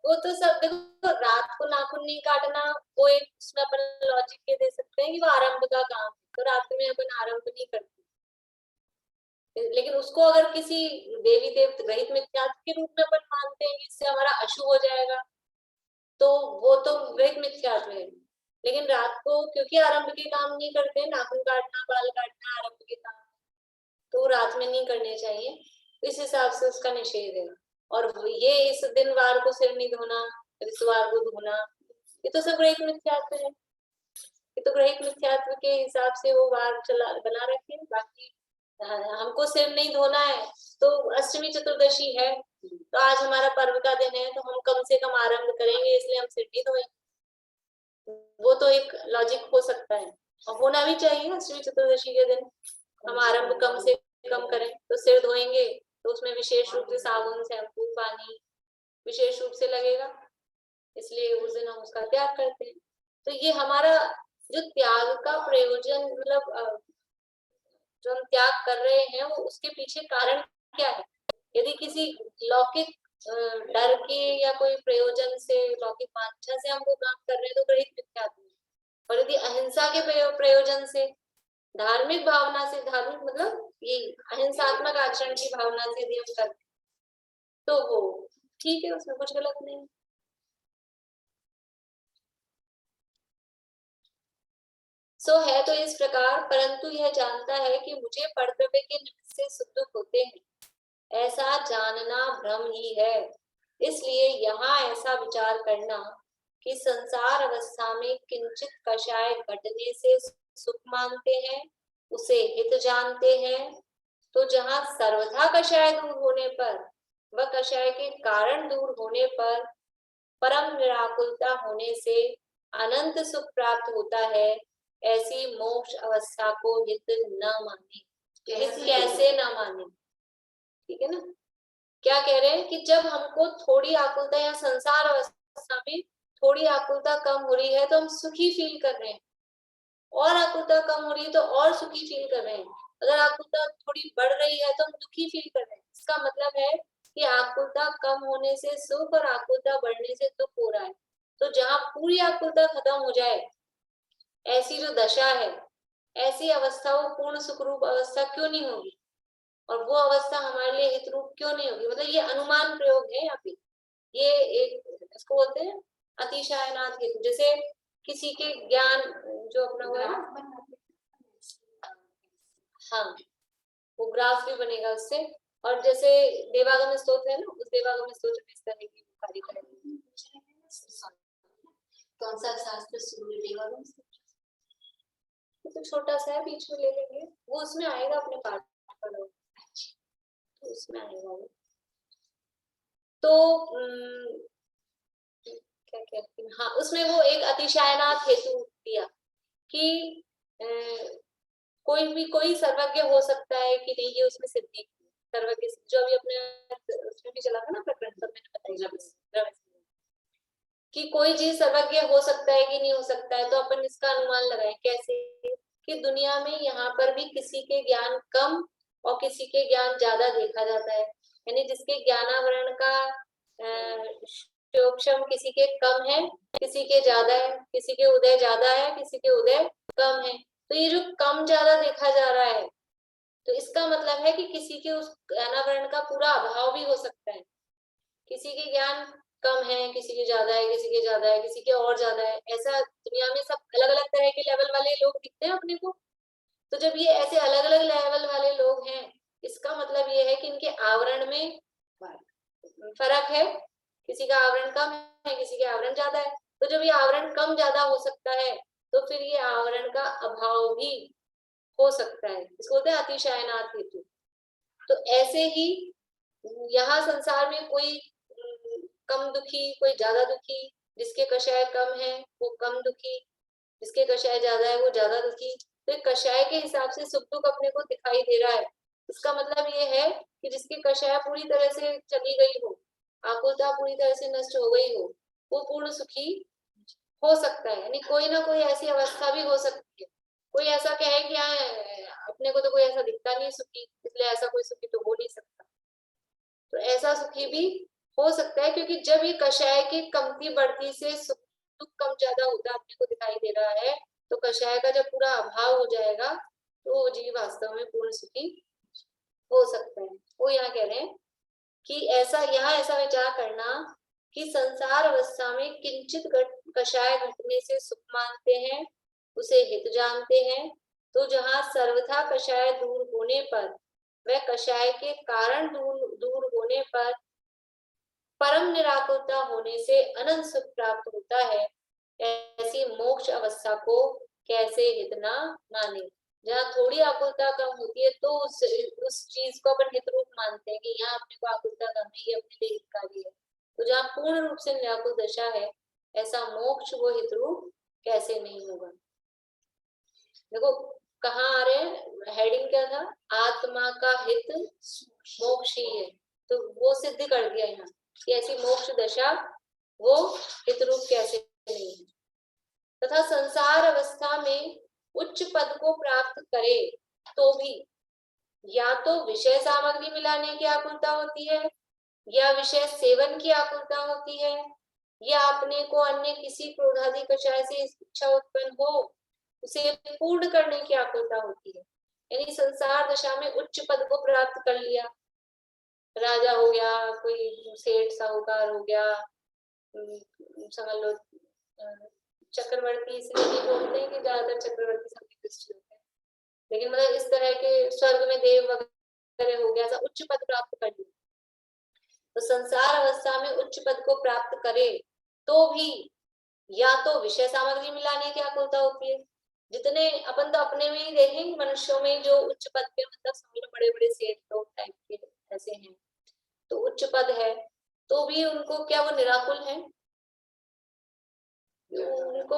वो तो सब देखो, रात को नाखून नहीं काटना वो एक उसमें अपन लॉजिक के दे सकते हैं कि वो आरंभ का काम है, तो रात में अपन आरंभ नहीं करते, लेकिन उसको अगर किसी देवी देव रहित मिथ्यात्व के रूप में अपन मानते हैं कि इससे हमारा अशुभ हो जाएगा, तो वो तो रहित मिथ्यात्व है। लेकिन रात को क्योंकि आरंभ के काम नहीं करते, नाखून काटना, बाल काटना आरंभ के काम, तो रात में नहीं करने चाहिए, इस हिसाब से उसका निषेध है। और ये इस दिन वार को सिर नहीं धोना, ऋतुवार को धोना, ये तो सब ग्रहिक मिथ्यात्व है। ये तो ग्रहिक मिथ्यात्व के हिसाब से वो वार चला बना रखे। बाकी हमको सिर नहीं धोना है तो अष्टमी चतुर्दशी है तो आज हमारा पर्व का दिन है तो हम कम से कम आरंभ करेंगे, इसलिए हम सिर नहीं धोएंगे। वो तो एक लॉजिक हो सकता है और होना भी चाहिए। अष्टमी चतुर्दशी के दिन हम आरंभ कम से कम करें तो सिर धोएंगे तो उसमें विशेष रूप से साबुन, शैम्पू, पानी विशेष रूप से लगेगा, इसलिए उस दिन हम उसका त्याग करते हैं। तो ये हमारा जो त्याग का प्रयोजन, मतलब जो हम त्याग कर रहे हैं वो उसके पीछे कारण क्या है। यदि किसी लौकिक डर के या कोई प्रयोजन से, लौकिक वांछा से हम वो काम कर रहे हैं तो ग्रहिक मिथ्यात्व है। और यदि अहिंसा के प्रयोजन से, धार्मिक भावना से, धार्मिक मतलब ये अहिंसात्मक आचरण की भावना से यदि हम करते तो वो ठीक है, उसमें कुछ गलत नहीं। सो है तो इस प्रकार, परंतु यह जानता है कि मुझे परद्रव्य के निमित्त से सुख दुख होते हैं, ऐसा जानना भ्रम ही है। इसलिए यहाँ ऐसा विचार करना कि संसार अवस्था में किंचित कषाय घटने से सुख मानते हैं, उसे हित जानते हैं, तो जहाँ सर्वथा कषाय दूर होने पर व कषाय के कारण दूर होने पर परम निराकुलता होने से अनंत सुख प्राप्त होता है, ऐसी मोक्ष अवस्था को हित न माने। कैसे न माने, ठीक है ना। क्या कह रहे हैं कि जब हमको थोड़ी आकुलता या संसार अवस्था में थोड़ी आकुलता कम हो रही है तो हम सुखी फील कर रहे हैं, और आकुलता कम हो रही है तो और सुखी फील कर रहे हैं। अगर आकुलता थोड़ी बढ़ रही है तो हम दुखी फील कर रहे हैं। इसका मतलब है कि आकुलता कम होने से सुख और आकुलता बढ़ने से दुख हो रहा है। तो जहाँ पूरी आकुलता खत्म हो जाए, ऐसी जो दशा है, ऐसी अवस्था वो पूर्ण सुखरूप अवस्था क्यों नहीं होगी, और वो अवस्था हमारे लिए हित रूप क्यों नहीं होगी। मतलब ये अनुमान प्रयोग है यहाँ पे, ये एक इसको बोलते हैं अतिशयनाथ हेतु। जैसे किसी के ज्ञान जो अपना हुआ है ना, हाँ वो ग्राफ भी बनेगा उससे। और जैसे देवागम स्तोत्र है ना, उस देवागम स्तोत्र में इस तरह की कार्य करेंगे। कौन सा शास्त्र सूर्य देवागम तो छोटा सा है, बीच में ले लेंगे, वो उसमें आएगा अपने पाठ पर, तो उसमें आएगा वो। तो क्या कहती हूँ, हाँ उसमें वो एक अतिशयनाथ हेतु दिया कि कोई सर्वज्ञ हो सकता है कि नहीं, ये उसमें सिद्धि सर्वज्ञ जो अभी अपने उसमें भी चला था ना प्रकरण, सब मैंने बताया कि कोई चीज सर्वज्ञ हो सकता है कि नहीं हो सकता है। तो अपन इसका अनुमान लगाएं कैसे कि दुनिया में यहाँ पर भी किसी के ज्ञान कम और किसी के ज्ञान ज्यादा देखा जाता है। यानी जिसके ज्ञानावरण का क्षोभक्षम किसी के कम है, किसी के ज्यादा है, किसी के उदय ज्यादा है, किसी के उदय कम है। तो ये जो कम ज्यादा देखा जा रहा है, तो इसका मतलब है कि किसी के उस ज्ञानावरण का पूरा अभाव भी हो सकता है। किसी के ज्ञान कम है, किसी के ज्यादा है, किसी के ज्यादा है, किसी के और ज्यादा है। ऐसा दुनिया में सब अलग अलग तरह के लेवल वाले लोग दिखते हैं अपने को। तो जब ये ऐसे अलग अलग लेवल वाले लोग हैं, इसका मतलब ये है कि इनके आवरण में फर्क है। किसी का आवरण कम है, किसी के आवरण ज्यादा है। तो जब ये आवरण कम ज्यादा हो सकता है तो फिर ये आवरण का अभाव भी हो सकता है, इसको बोलते हैं अतिशयनाथ हेतु। तो ऐसे ही यहाँ संसार में कोई कम दुखी, कोई ज्यादा दुखी, जिसके कषाय कम है वो कम दुखी, जिसके कषाय ज्यादा है वो ज्यादा दुखी। तो कषाय के हिसाब से सुख दुख अपने को दिखाई दे रहा है। इसका मतलब ये है कि जिसकी कषाय पूरी तरह से चली गई हो, आकुलता पूरी तरह से नष्ट हो गई हो, वो पूर्ण सुखी हो सकता है। यानी कोई ना कोई ऐसी अवस्था भी हो सकती है। कोई ऐसा कहे कि अपने को तो कोई ऐसा दिखता नहीं सुखी, इसलिए ऐसा कोई सुखी तो हो नहीं सकता। तो ऐसा सुखी भी हो सकता है, क्योंकि जब ये कषाय की कमती बढ़ती से सुख दुख कम ज्यादा होता अपने को दिखाई दे रहा है, तो कषाय का जब पूरा अभाव हो जाएगा तो वो जीव वास्तव में पूर्ण सुखी हो सकता है। वो यहाँ कह रहे हैं कि ऐसा यहाँ ऐसा विचार करना कि संसार अवस्था में किंचित कषाय घटने से सुख मानते हैं, उसे हित जानते हैं, तो जहाँ सर्वथा कषाय दूर होने पर वह कषाय के कारण दूर होने पर परम निराकुलता होने से अनंत सुख प्राप्त होता है, ऐसी मोक्ष अवस्था को कैसे हित न माने। जहाँ थोड़ी आकुलता कम होती है तो उस चीज को अपन हित रूप मानते हैं कि यहाँ अपने को आकुलता कम है, ये अपने लिए हितकारी है। तो जहाँ पूर्ण रूप से निराकुल दशा है, ऐसा मोक्ष वो हित रूप कैसे नहीं होगा। देखो कहाँ आ रहे हैं, हेडिंग क्या था, आत्मा का हित मोक्ष ही है, तो वो सिद्ध कर दिया यहाँ कि ऐसी मोक्ष दशा वो हित रूप कैसे नहीं है। तथा संसार अवस्था में उच्च पद को प्राप्त करे तो भी या तो विषय सामग्री मिलाने की आकुलता होती है, या विषय सेवन की आकुलता होती है, या अपने को अन्य किसी क्रोधादि कषाय से इच्छा उत्पन्न हो उसे पूर्ण करने की आकुलता होती है। यानी संसार दशा में उच्च पद को प्राप्त कर लिया, राजा हो गया, कोई सेठ साहूकार हो गया, समझ लो चक्रवर्ती, इसलिए नहीं बोलते हैं कि ज्यादातर चक्रवर्ती सब होते हैं, लेकिन मतलब इस तरह के स्वर्ग में देव वगैरह हो गया, ऐसा उच्च पद प्राप्त कर लिया। तो संसार अवस्था में उच्च पद को प्राप्त करे तो भी या तो विषय सामग्री मिलाने की आकुलता होती है। जितने अपन तो अपने में ही देखेंगे मनुष्यों में जो उच्च पद के मतलब समझ लो बड़े बड़े सेठ लोग टाइप के ऐसे हैं, तो उच्च पद है तो भी उनको क्या वो निराकुल है? उनको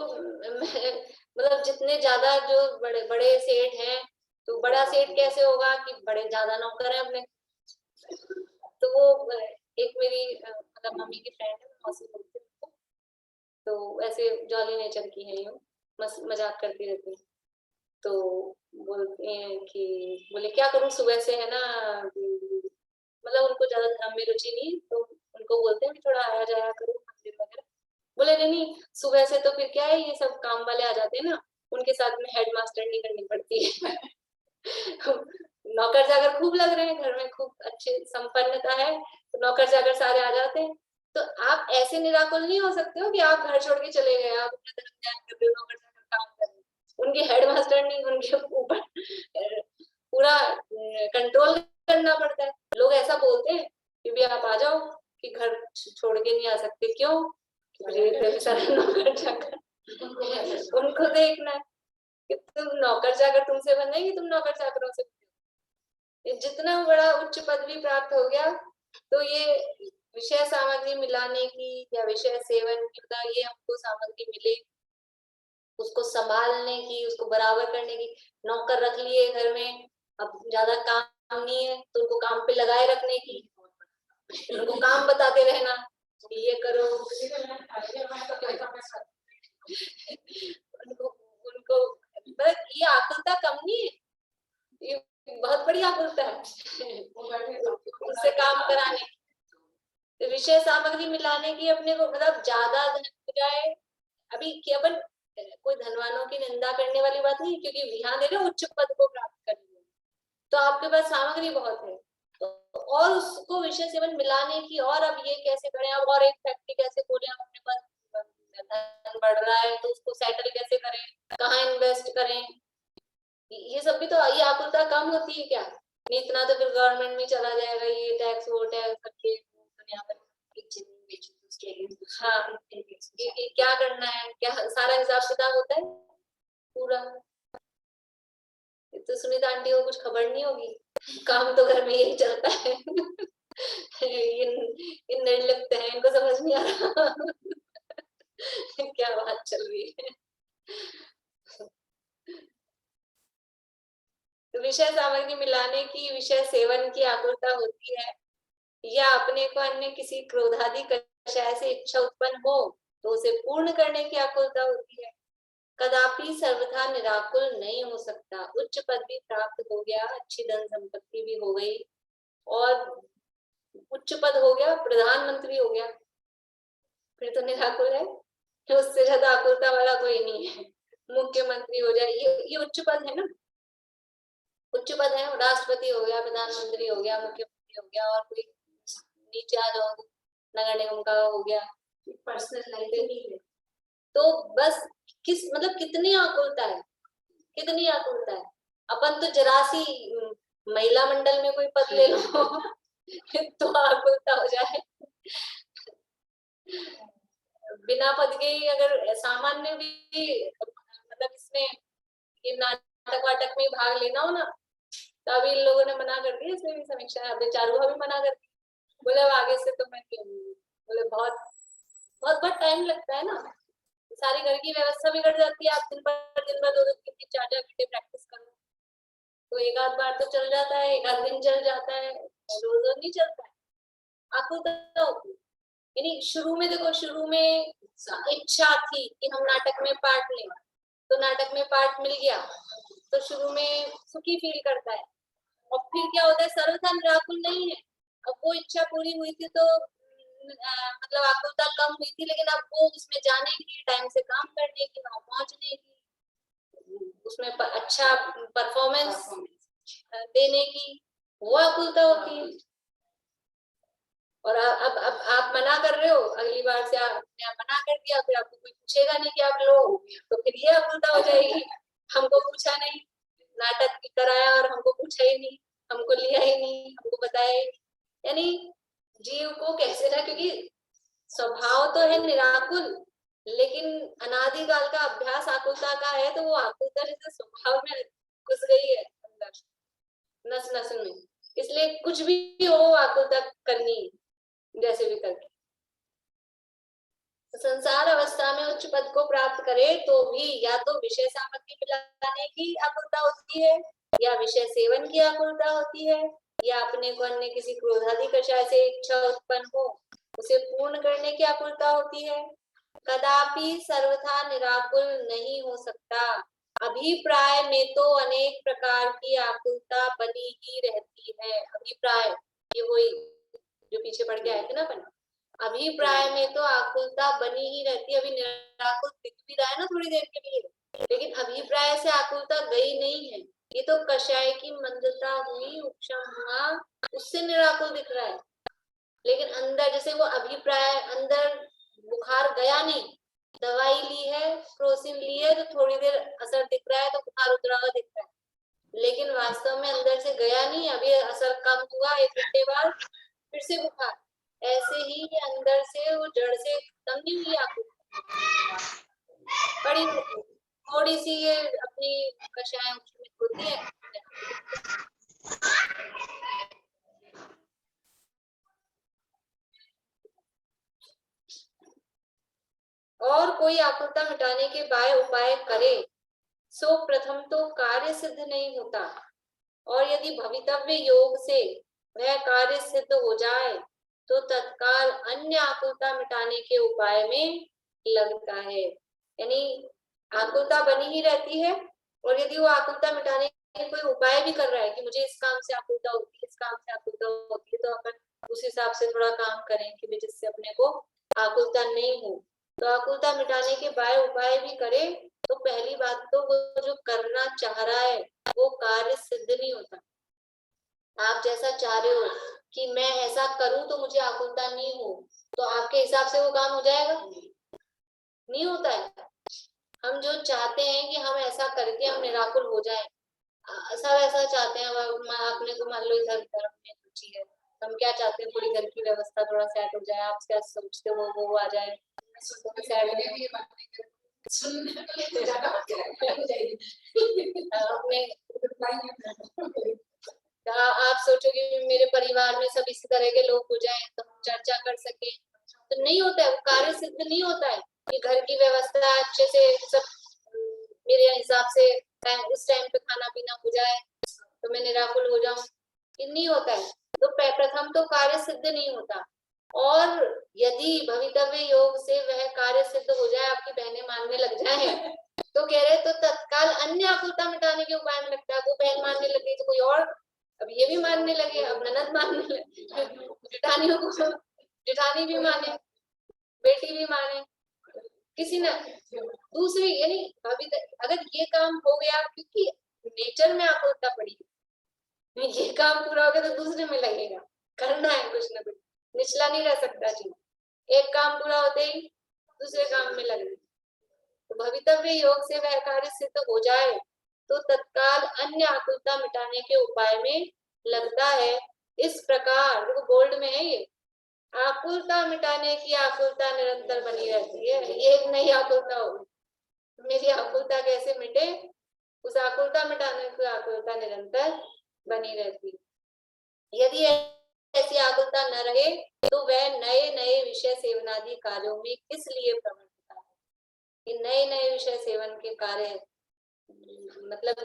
मतलब जितने ज्यादा जो बड़े बड़े सेठ हैं, तो बड़ा सेठ कैसे होगा कि बड़े ज्यादा नौकर हैं अपने। तो वो एक मेरी मतलब मम्मी की फ्रेंड है, मौसी बोलती है, तो ऐसे जॉली नेचर की है, यूं मजाक करती रहती है। तो बोलते हैं कि बोले क्या करूं सुबह से है ना, मतलब उनको ज्यादा धर्म में रुचि नहीं, तो उनको बोलते हैं कि थोड़ा आया जाया करो मंदिर वगैरह। बोले नहीं सुबह से तो फिर क्या है, ये सब काम वाले आ जाते हैं ना, उनके साथ में हेड मास्टर नहीं करनी पड़ती है। नौकर जाकर खूब लग रहे हैं, घर में खूब अच्छे संपन्नता है, तो नौकर जाकर सारे आ जाते हैं। तो आप ऐसे निराकुल नहीं हो सकते हो कि आप घर छोड़ के चले गए, आप अपना धर्म ध्यान कर रहे हो, नौकर जाकर काम कर रहे हो, उनके हेड मास्टर नहीं, उनके ऊपर पूरा कंट्रोल करना पड़ता है। लोग ऐसा बोलते हैं कि भी आप आ जाओ, कि घर छोड़ के नहीं आ सकते, क्यों? नौकर जाकर उनको देखना है कि तुम नौकर जाकर तुमसे बन नहीं, तुम नौकर चाकरों से। जितना बड़ा उच्च पद भी प्राप्त हो गया तो ये विषय सामग्री मिलाने की या विषय सेवन की, ये हमको सामग्री मिले उसको संभालने की, उसको बराबर करने की। नौकर रख लिए घर में, अब ज्यादा काम नहीं है तो उनको काम पे लगाए रखने की, उनको काम बताते रहना, ये करो उनको ये आकुलता कम नहीं है, ये बहुत बड़ी आकुलता है उनसे काम कराने की। तो विषय सामग्री मिलाने की अपने को मतलब ज्यादा धन हो जाए, अभी केवल कोई धनवानों की निंदा करने वाली बात नहीं, क्योंकि यहाँ दे रहे उच्च पद को प्राप्त करने तो आपके पास सामग्री बहुत है, तो और उसको विषय सेवन मिलाने की, और अब ये कैसे करें, अब और एक फैक्ट्री कैसे खोलें, अपने पास धन बढ़ रहा है तो उसको सेटल कैसे करें, कहाँ इन्वेस्ट करें, ये सब भी तो ये आकुलता कम होती है क्या? नहीं इतना तो फिर गवर्नमेंट में चला जाएगा, ये टैक्स वो टैक्स करके दुनिया भर हाँ क्या करना है, क्या सारा हिसाब किताब होता है पूरा। तो सुनीता आंटी को कुछ खबर नहीं होगी, काम तो घर में यही चलता है। इन निर्लिप्त हैं, इनको समझ नहीं आ रहा क्या बात चल रही है। तो विषय सामग्री मिलाने की, विषय सेवन की आकुलता होती है, या अपने को अन्य किसी क्रोधादि कषाय से इच्छा उत्पन्न हो तो उसे पूर्ण करने की आकुलता होती है। कदापि सर्वथा निराकुल नहीं हो सकता। उच्च पद भी प्राप्त हो गया, अच्छी धन संपत्ति भी हो गई, और उच्च पद हो गया, प्रधानमंत्री हो गया, फिर तो निराकुल है, तो उससे ज्यादा आकुलता वाला कोई नहीं है। मुख्यमंत्री हो जाए, ये उच्च पद है ना, उच्च पद है, राष्ट्रपति हो गया, प्रधानमंत्री हो गया, मुख्यमंत्री हो गया, और कोई नीचे आ जाओ नगर निगम का हो गया, पर्सनल लाइफ नहीं है। तो बस किस मतलब कितनी आकुलता है, कितनी आकुलता है। अपन तो जरासी महिला मंडल में कोई पद ले लो तो आकुलता हो जाए, बिना पद के ही अगर सामान्य भी मतलब इसमें ये नाटक वाटक में भाग लेना हो ना, तो अभी इन लोगों ने मना कर दिया, इसमें भी समीक्षा है, अभी चारुहा भी मना कर दी, बोले अब आगे से तो मैं क्यों, बोले बहुत बहुत बहुत टाइम लगता है ना, सारी घर की व्यवस्था बिगड़ जाती है, आप दिन भर 2-2 3-3 4-4 घंटे प्रैक्टिस करो, तो एक आध बार तो चल जाता है, एक आध दिन चल जाता है, रोज रोज नहीं चलता है, आकुलता होती है। यानी शुरू में देखो, शुरू में इच्छा थी कि हम नाटक में पार्ट लें, तो नाटक में पार्ट मिल गया, तो शुरू में सुखी फील करता है, और फिर क्या होता है, सर्वथा निराकुल नहीं है, अब वो इच्छा पूरी हुई थी तो मतलब आकुलता कम हुई थी, लेकिन अब वो उसमें जाने की, टाइम से काम करने की, वहां पहुंचने की, उसमें अच्छा परफॉर्मेंस देने की, वो आकुलता होती है। और अब आप मना कर रहे हो, अगली बार से आपने मना कर दिया, फिर आपको कोई पूछेगा नहीं कि आप लो, तो फिर ये आकुलता हो जाएगी, हमको पूछा नहीं, नाटक कराया और हमको पूछा ही नहीं, हमको लिया ही नहीं, हमको बताया ही नहीं। यानी जीव को कैसे ना, क्योंकि स्वभाव तो है निराकुल, लेकिन अनादिकाल का अभ्यास आकुलता का है, तो वो आकुलता जैसे स्वभाव में घुस गई है अंदर, नस नस में, इसलिए कुछ भी हो आकुलता करनी है, जैसे भी करके। संसार अवस्था में उच्च पद को प्राप्त करे तो भी या तो विषय सामग्री मिलाने की आकुलता होती है, या विषय सेवन की आकुलता होती है, या अपने को अन्य किसी क्रोधादि कषाय से इच्छा उत्पन्न हो उसे पूर्ण करने की आकुलता होती है। कदापि सर्वथा निराकुल नहीं हो सकता। अभिप्राय में तो अनेक प्रकार की आकुलता बनी ही रहती है। अभिप्राय ये वही जो पीछे पड़ गया है ना अपन, अभिप्राय में तो आकुलता बनी ही रहती है। अभी निराकुल दिख भी रहा है ना थोड़ी देर के लिए, लेकिन अभिप्राय से आकुलता गई नहीं है। ये तो कषाय की मंदता हुई, उपशम हुआ, उससे निराकुल दिख रहा है, लेकिन अंदर जैसे वो अभिप्राय, अंदर बुखार गया नहीं, दवाई ली है, क्रोसिन ली है, तो थोड़ी देर असर दिख रहा है, तो बुखार उतरा हुआ दिख रहा है, लेकिन वास्तव में अंदर से गया नहीं, अभी असर कम हुआ, 1 घंटे बाद फिर से बुखार। ऐसे ही ये अंदर से वो जड़ से खत्म नहीं हुई, आपको बड़ी थोड़ी सी ये अपनी कषाय होती है। और कोई आकुलता मिटाने के बाय उपाय करे सो प्रथम तो कार्य सिद्ध नहीं होता, और यदि भवितव्य योग से वह कार्य सिद्ध हो जाए तो तत्काल अन्य आकुलता मिटाने के उपाय में लगता है। यानी आकुलता बनी ही रहती है, और यदि वो आकुलता मिटाने के कोई उपाय भी कर रहा है कि मुझे इस काम से आकुलता होती है, इस काम से आकुलता होती है, तो अपन उस हिसाब से थोड़ा काम करें कि जिससे अपने को आकुलता नहीं हो। तो आकुलता मिटाने के बाय उपाय भी करे तो पहली बात तो वो जो करना चाह रहा है वो कार्य सिद्ध नहीं होता। आप जैसा चाह रहे हो कि मैं ऐसा करूं तो मुझे आकुलता नहीं हो, तो आपके हिसाब से वो काम हो जाएगा? नहीं होता है। हम जो चाहते हैं कि हम ऐसा करके हम निराकुल हो जाए, सब ऐसा चाहते हैं। आपने तो मान लो इधर धर्म में रुचि है, हम क्या चाहते हैं, थोड़ी घर की व्यवस्था थोड़ा सेट हो जाए, आप क्या सोचते हो वो आ जाए, आप सोचोगे मेरे परिवार में सब इसी तरह के लोग हो जाएं तो हम चर्चा कर सके, तो नहीं होता है, कार्य सिद्ध नहीं होता है कि घर की व्यवस्था अच्छे से सब मेरे हिसाब से उस टाइम पे खाना पीना हो जाए तो मैं निराकुल हो जाऊं, ये नहीं होता है। तो प्रथम तो कार्य सिद्ध नहीं होता, और यदि भवितव्य योग से वह कार्य सिद्ध हो जाए, आपकी बहनें मानने लग जाए तो कह रहे तो तत्काल अन्य आकुलता मिटाने के उपाय में लगता है। वो बहन मानने लगी तो कोई और अब ये भी मानने लगे, अब ननद मानने लगे, जेठानियों को जेठानी भी माने, बेटी भी माने, किसी न दूसरी, यानी अगर ये काम हो गया, क्योंकि नेचर में आकुलता पड़ी, ये काम पूरा हो गया तो दूसरे में लगेगा, करना है कुछ ना कुछ, निचला नहीं रह सकता जी। एक काम पूरा होते ही दूसरे काम में लगना। तो भवितव्य योग से वह कार्य सिद्ध हो जाए तो तत्काल अन्य आकुलता मिटाने के उपाय में लगता है। इस प्रकार, देखो बोल्ड में है ये, आकुलता मिटाने की आकुलता निरंतर बनी रहती है। ये एक नई आकुलता होगी, मेरी आकुलता कैसे मिटे, उस आकुलता मिटाने की आकुलता निरंतर बनी रहती है। यदि ऐसी आकुलता न रहे तो वह नए नए विषय सेवनादि कार्यों में किस लिए प्रवृत्त है। कि नए नए विषय सेवन के कार्य, मतलब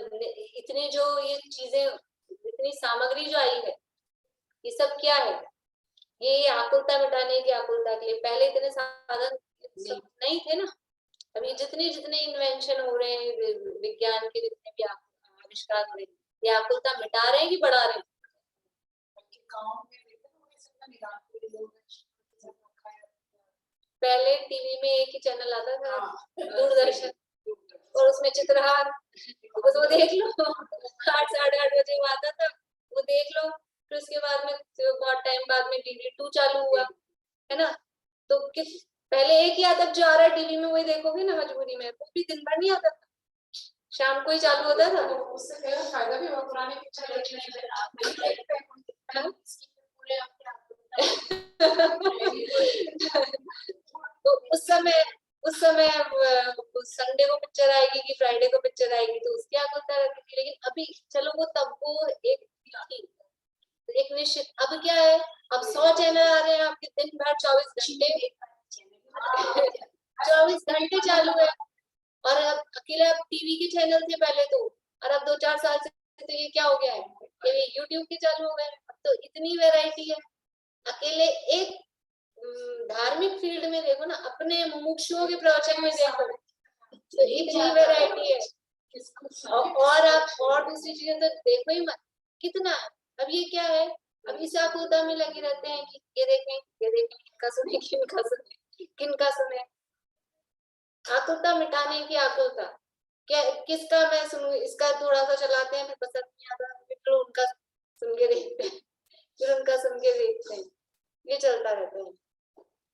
इतनी जो ये चीजें, इतनी सामग्री जो आई है, ये सब क्या है, ये आकुलता मिटाने की आकुलता के लिए। पहले इतने साधन सब नहीं थे ना। अभी जितने जितने इन्वेंशन हो रहे हैं, विज्ञान के जितने भी आविष्कार हो रहे हैं, ये आकुलता मिटा रहे हैं कि बढ़ा रहे हैं। पहले टीवी में एक ही चैनल आता था, दूरदर्शन, और उसमें चित्रहार, बस वो देख लो, 8 साढ़े 8 बजे वो आता था, वो देख लो। फिर उसके बाद में बहुत टाइम बाद में DD2 चालू हुआ, है ना। तो किस पहले एक ही आता जो आ रहा है टीवी में, वही देखोगे ना मजबूरी में। वो भी दिन भर नहीं आता था, शाम को ही चालू होता था।
उससे क्या फायदा भी हुआ, पुराने पिक्चर
तो उस समय संडे को पिक्चर आएगी कि फ्राइडे को पिक्चर आएगी, तो उसकी आकुलता रहती थी। लेकिन अभी चलो वो तब वो एक निश्चित, अब क्या है, अब 100 चैनल आ रहे हैं आपके दिन भर 24 घंटे 24 घंटे चालू है। और अब अकेले अब टीवी के चैनल थे पहले तो, और अब 2-4 साल से तो ये क्या हो गया है, ये यूट्यूब के चालू हो गए। अब तो इतनी वैरायटी है। अकेले एक धार्मिक फील्ड में देखो ना, अपने मुमुक्षुओं के प्रवचन में देखो, तो इतनी वैरायटी है। और आप और दूसरी चीजें तो देखो ही मत, कितना। अब ये क्या है, अब इस आकुलता में लगे रहते हैं कि ये देखें किनका सुने, किनका सुने। आकुलता मिटाने की आकुलता, क्या किसका मैं सुनूं, इसका थोड़ा सा चलाते हैं, फिर पसंद नहीं आता, फिर उनका सुन के देखते हैं, फिर उनका सुन के देखते हैं, ये चलता रहता है।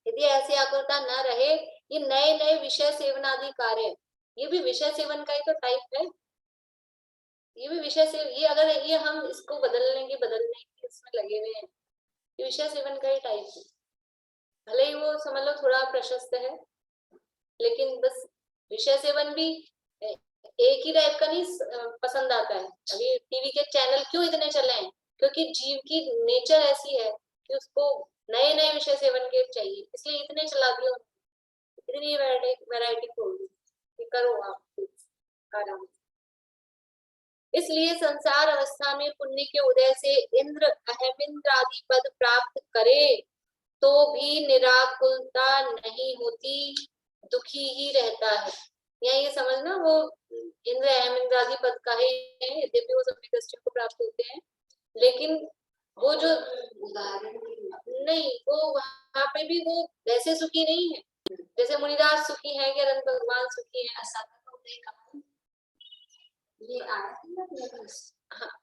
यदि ऐसी आकुलता न रहे, ये नए नए विषय सेवनादि कार्य, ये भी विषय सेवन का ही तो टाइप है। ये भी विषय से, ये अगर ये हम इसको बदलने की इसमें लगे हुए हैं, ये विषय सेवन का ही टाइप है। भले ही वो समझ लो थोड़ा प्रशस्त है, लेकिन बस विषय सेवन भी एक ही टाइप का नहीं पसंद आता है। अभी टीवी के चैनल क्यों इतने चले हैं, क्योंकि जीव की नेचर ऐसी है कि उसको नए नए विषय सेवन के चाहिए, इसलिए इतने चला दिए, इतनी वैरायटी खोल दी, करो आप आराम। इसलिए संसार अवस्था में पुण्य के उदय से इंद्र अहमिंद्र आदि पद प्राप्त करे तो भी निराकुलता नहीं होती, दुखी ही रहता है। या ये समझना, वो इंद्र अहमिंद्र आदि पद का ही है, यद्यपि वो सभी दृष्टियों को प्राप्त होते हैं, लेकिन वो जो नहीं, वो वहां पे भी वो वैसे सुखी नहीं है जैसे मुनिदास सुखी है, कि अनंत भगवान सुखी है।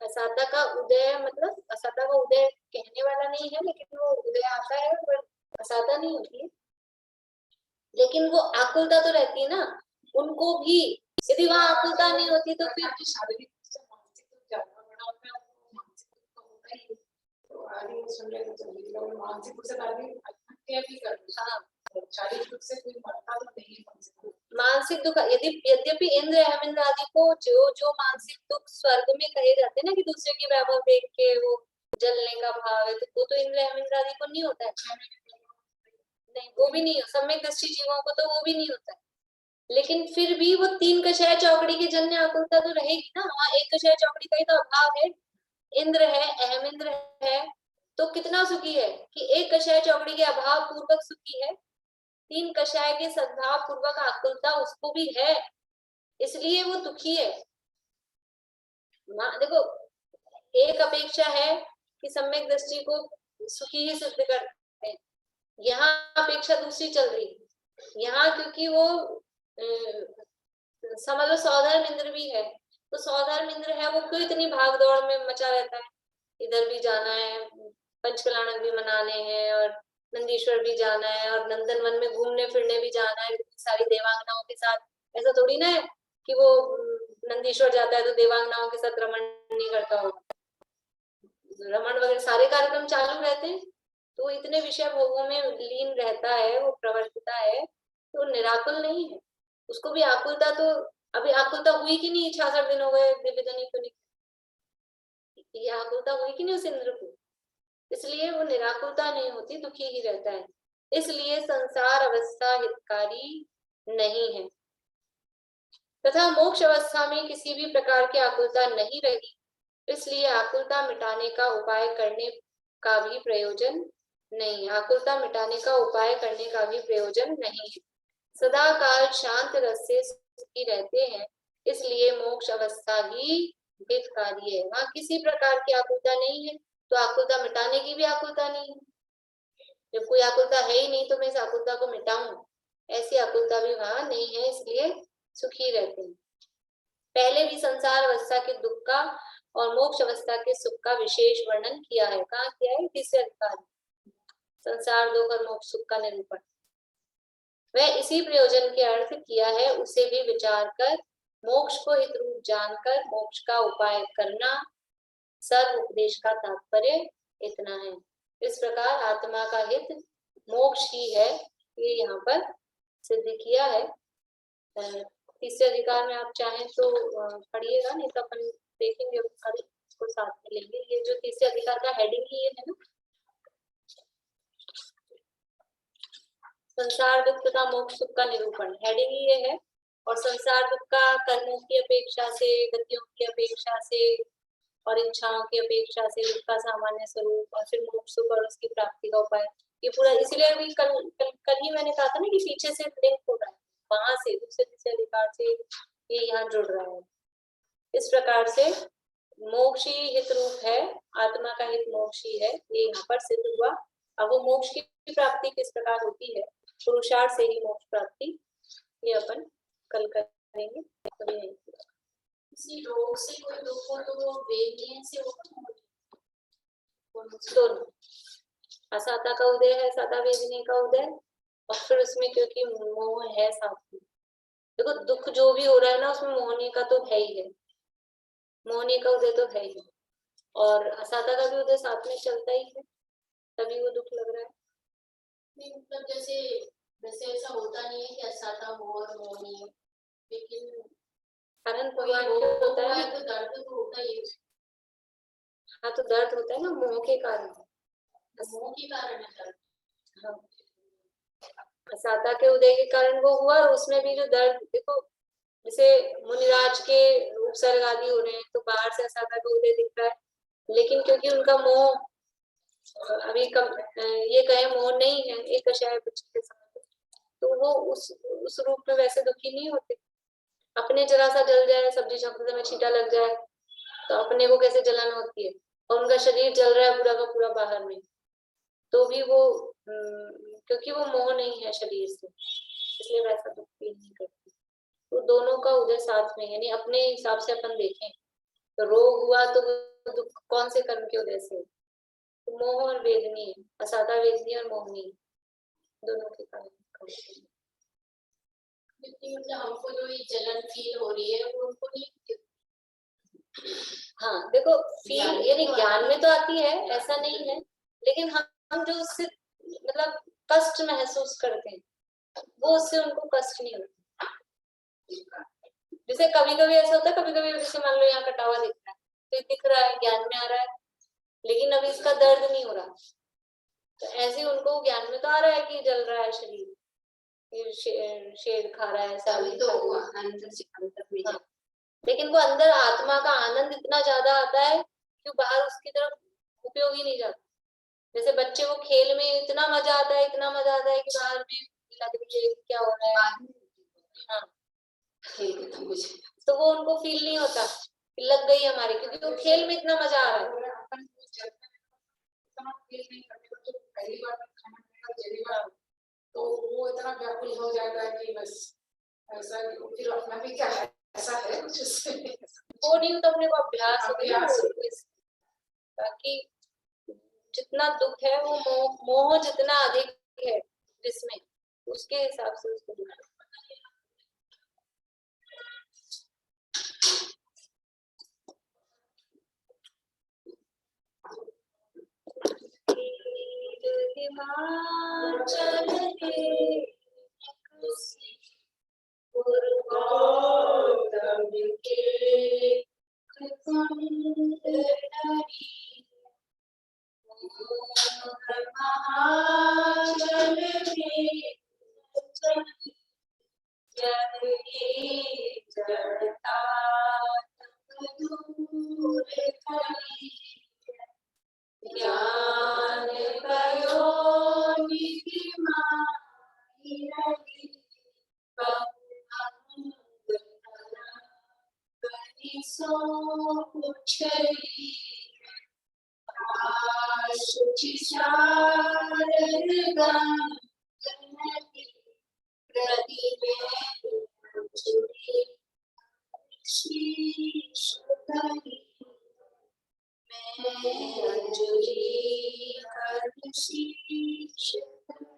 असाता का उदय, मतलब असाता का उदय कहने वाला नहीं है, लेकिन वो उदय आता है, पर असाता नहीं होती है। लेकिन वो आकुलता तो रहती है ना उनको भी। यदि वहां आकुलता नहीं होती तो फिर
शारीरिक
मानसिक दुख, यद्यपि इंद्र अहमिंद्र आदि को जो जो मानसिक दुख स्वर्ग में कहे जाते हैं ना, कि दूसरे की वैभव देख के वो जलने का भाव है, तो वो तो इंद्र अहमिंद्र आदि को नहीं होता है। नहीं, वो भी नहीं, सम्यक दृष्टि जीवों को तो वो भी नहीं होता है। लेकिन फिर भी वो 3 कषाय चौकड़ी के जन्य आकुलता तो रहेगी ना। वहाँ 1 कषाय चौकड़ी का ही तो अभाव है। इंद्र है, अहमिंद्र है, तो कितना सुखी है कि 1 कषाय चौकड़ी के अभाव पूर्वक सुखी है, 3 कषाय के सद्भाव पूर्वक आकुलता उसको भी है, इसलिए वो दुखी है। देखो, एक अपेक्षा है कि सम्यक दृष्टि को सुखी ही सिद्ध करते हैं, यहाँ अपेक्षा दूसरी चल रही है। यहाँ क्योंकि वो समझ लो सौधर्म इंद्र भी है, तो सौधर्म इंद्र है, वो क्यों इतनी भाग दौड़ में मचा रहता है, इधर भी जाना है, पंचकलाणक भी मनाने हैं, और नंदीश्वर भी जाना है, और नंदन वन में घूमने फिरने भी जाना है सारी देवांगनाओं के साथ। ऐसा थोड़ी ना है कि वो नंदीश्वर जाता है तो देवांगनाओं के साथ रमण नहीं करता हो, रमण वगैरह सारे कार्यक्रम चालू रहते हैं। तो वो इतने विषय भोगों में लीन रहता है, वो प्रवर्तता है, तो निराकुल नहीं है। उसको भी आकुलता, तो अभी आकुलता हुई कि नहीं, 66 दिन हो गए दिव्यधनी को नहीं, ये आकुलता हुई कि नहीं उस इंद्र को, इसलिए वो निराकुलता नहीं होती, दुखी ही रहता है। इसलिए संसार अवस्था हितकारी नहीं है, तथा मोक्ष अवस्था में किसी भी प्रकार की आकुलता नहीं रही, इसलिए आकुलता मिटाने का उपाय करने का भी प्रयोजन नहीं है। आकुलता मिटाने का उपाय करने का भी प्रयोजन नहीं है। सदा काल शांत रस से सुखी रहते हैं, इसलिए मोक्ष अवस्था ही हितकारी है। वहां किसी प्रकार की आकुलता नहीं है, तो आकुलता मिटाने की भी आकुलता नहीं है। जब कोई आकुलता है ही नहीं तो मैं इस आकुलता को मिटाऊं, ऐसी आकुलता भी वहां नहीं है, इसलिए सुखी रहते हैं। पहले भी संसार अवस्था के दुख का और मोक्ष अवस्था के सुख का विशेष वर्णन किया है। कहाँ किया है? तीसरे अधिकार में, संसार दुख और मोक्ष सुख का निरूपण। वह इसी प्रयोजन के अर्थ किया है, उसे भी विचार कर मोक्ष को हित रूप जानकर मोक्ष का उपाय करना सर्व उपदेश का तात्पर्य इतना है। इस प्रकार आत्मा का हित मोक्ष ही है, ये यहाँ पर सिद्ध किया है। तीसरे अधिकार में आप चाहें तो पढ़िएगा, नहीं तो अपन देखेंगे कल इसको साथ में लेंगे। ये जो तीसरे अधिकार का हेडिंग ही ये है ना, संसार दुख तथा मोक्ष सुख का निरूपण, हेडिंग ही ये है। और संसार दुख का कर्मों की अपेक्षा से, गतियों की अपेक्षा से और इच्छाओं की अपेक्षा से दुख का सामान्य स्वरूप, और फिर मोक्ष सुख और उसकी प्राप्ति का उपाय, ये पूरा। इसलिए अभी कल ही मैंने कहा था ना कि पीछे से लिंक हो रहा है, वहां से दूसरे तीसरे अधिकार से ये यहाँ जुड़ रहा है। इस प्रकार से मोक्ष ही हित रूप है, आत्मा का हित मोक्ष ही है, ये यहाँ पर सिद्ध हुआ। अब वो मोक्ष की प्राप्ति किस प्रकार होती है, पुरुषार्थ से ही मोक्ष प्राप्ति, ये अपन कल करेंगे।
किसी रोग से कोई दुख हो तो वो वेदनीय से
दोनों, असाता का उदय है, साता वेदनीय का उदय, और फिर उसमें क्योंकि मोह है साथ में। देखो दुख जो भी हो रहा है ना, उसमें मोहनी का तो है ही है, मोहनी का उदय तो है ही, और असाता का भी उदय साथ में चलता ही है, तभी वो दुख लग रहा है।
नहीं, मतलब जैसे वैसे ऐसा होता नहीं है कि असाता हो और मोहनी, लेकिन
कारण
कोई
भगवान
रोग
क्यों होता
हुआ
है?
है तो दर्द तो होता ही है,
हाँ तो दर्द होता है ना, मोह के कारण,
मोह के कारण है दर्द।
हाँ, असाता के उदय के कारण वो हुआ, और उसमें भी जो दर्द, देखो जैसे मुनिराज के उपसर्ग आदि हो रहे हैं तो बाहर से असाता का उदय दिख रहा है, लेकिन क्योंकि उनका मोह अभी कम, ये कहे मोह नहीं है, एक कषाय बच्चे के साथ, तो वो उस रूप में वैसे दुखी नहीं होते। अपने जरा सा जल जाए, सब्जी चक्कर में छींटा लग जाए तो अपने को कैसे जलन होती है, और उनका शरीर जल रहा है पूरा का पूरा बाहर में, तो भी वो क्योंकि वो मोह नहीं है शरीर से, इसलिए वैसा दुख फील नहीं करते। तो दोनों का उदय साथ में, यानी अपने हिसाब से अपन देखें तो रोग हुआ तो वो दुख कौन से कर्म के उदय से, तो मोह और वेदनी, असाता वेदनी और मोहनी, दोनों के कारण।
मतलब हमको जो ये जलन फील हो रही है वो उनको नहीं।
हाँ देखो फील यानी ज्ञान में तो आती है, ऐसा नहीं है, लेकिन हम जो उससे मतलब कष्ट महसूस करते हैं, वो उससे उनको कष्ट नहीं होता। जैसे कभी कभी ऐसा होता है, कभी कभी जैसे मान लो यहाँ कटावा दिख रहा है, तो ये दिख रहा है, ज्ञान में आ रहा है, लेकिन अभी इसका दर्द नहीं हो रहा, तो ऐसे उनको ज्ञान में तो आ रहा है कि जल रहा है शरीर, शेर खा रहा है, साली खा रही है, लेकिन वो अंदर आत्मा का आनंद इतना ज्यादा आता है कि बाहर उसकी तरफ उपयोग ही नहीं जाता। जैसे बच्चे को खेल में इतना मजा आता है, इतना मजा आता है कि बाहर में लग रही है क्या हो रहा है, हाँ तो वो उनको फील नहीं होता कि लग गई हमारी, क्योंकि वो खेल में इतना मजा आ रहा है।
पहली बार खाना तो वो इतना व्याकुल हो जाता है कि बस ऐसा, फिर अपना भी क्या है, ऐसा है कुछ उससे
वो नहीं तो अपने को अभ्यास हो गया, बाकी जितना दुख है वो मोह जितना अधिक है जिसमें, उसके हिसाब से उसको दुख है। हिमाचल के गौतम के महाचल में जग की जड़ता दूर खड़ी ज्ञान करो निधि माई रही सो पुछरी शुचि शारद प्रति में जुड़ी शीश धरी मैं अंजलि कर शीश धरी।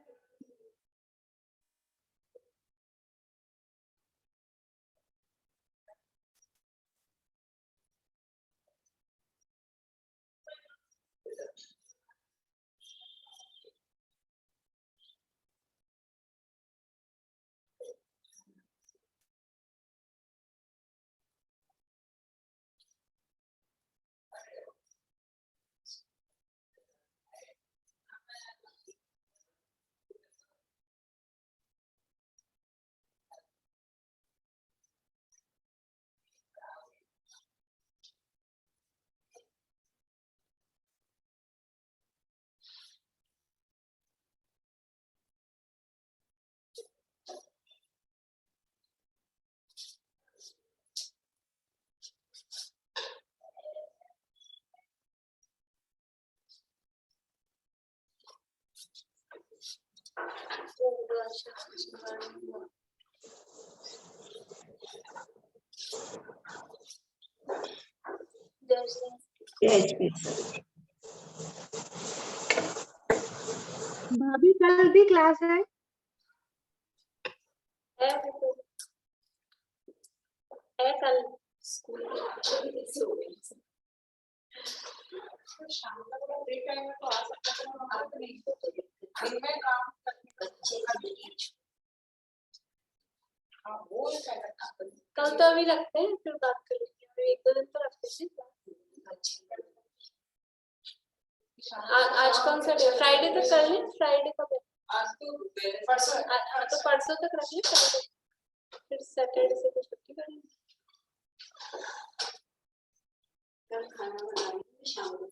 भाभी कल भी क्लास है?
है कल
स्कूल शाम को फ्री टाइम में तो आ सकता है, हमारा तो नहीं दिन में काम करने बच्चे का नहीं। हाँ वो
कल तो अभी रखते हैं, फिर बात कर लेंगे। अभी 1-2 दिन तो रखते हैं। आज कौन सा डे? फ्राइडे तक कर लें। फ्राइडे कब है?
आज तो परसों,
तो परसों तक रख लें, फिर सैटरडे से तो छुट्टी कर लेंगे।
कल खाना बनाएंगे शाम को।